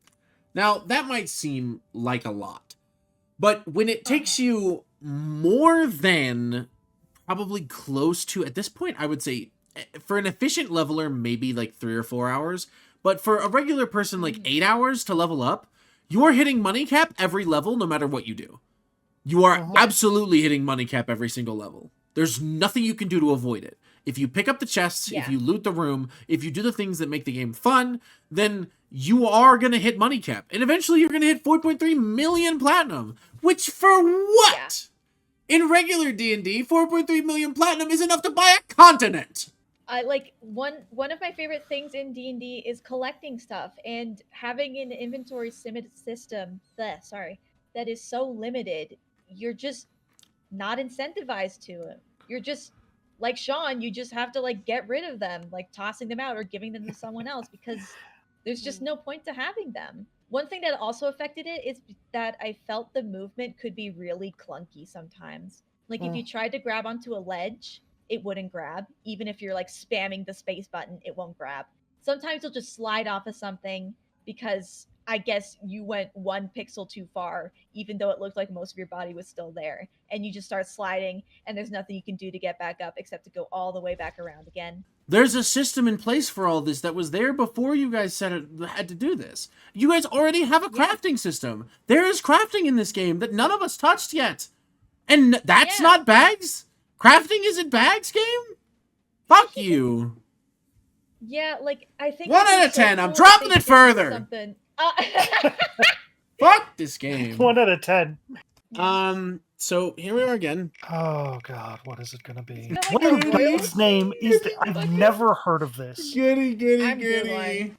Now, that might seem like a lot. But when it takes you more than probably close to, at this point, I would say, for an efficient leveler, maybe like 3 or 4 hours. But for a regular person, like 8 hours to level up, you are hitting money cap every level, no matter what you do. You are absolutely hitting money cap every single level. There's nothing you can do to avoid it. If you pick up the chests, if you loot the room, if you do the things that make the game fun, then you are going to hit money cap. And eventually you're going to hit 4.3 million platinum. Which, for what? Yeah. In regular D&D, 4.3 million platinum is enough to buy a continent. Like one of my favorite things in D&D is collecting stuff and having an inventory system that is so limited. You're just not incentivized to it. You're just like Sean, you just have to like get rid of them, like tossing them out or giving them to someone else because there's just no point to having them. One thing that also affected it is that I felt the movement could be really clunky sometimes. Like if you tried to grab onto a ledge, it wouldn't grab. Even if you're like spamming the space button, it won't grab. Sometimes you'll just slide off of something because I guess you went 1 pixel too far, even though it looked like most of your body was still there. And you just start sliding, and there's nothing you can do to get back up except to go all the way back around again. There's a system in place for all this that was there before you guys had to do this. You guys already have a crafting system. There is crafting in this game that none of us touched yet. And that's not bags? Crafting isn't bags game? Fuck you. Yeah, like, I think... 1 out of 10. I'm dropping it further. Something. Fuck this game. 1 out of 10. So here we are again. Oh god, what is it gonna be? Like What a the real its name is? I've never heard of this. Goody. I'm good one.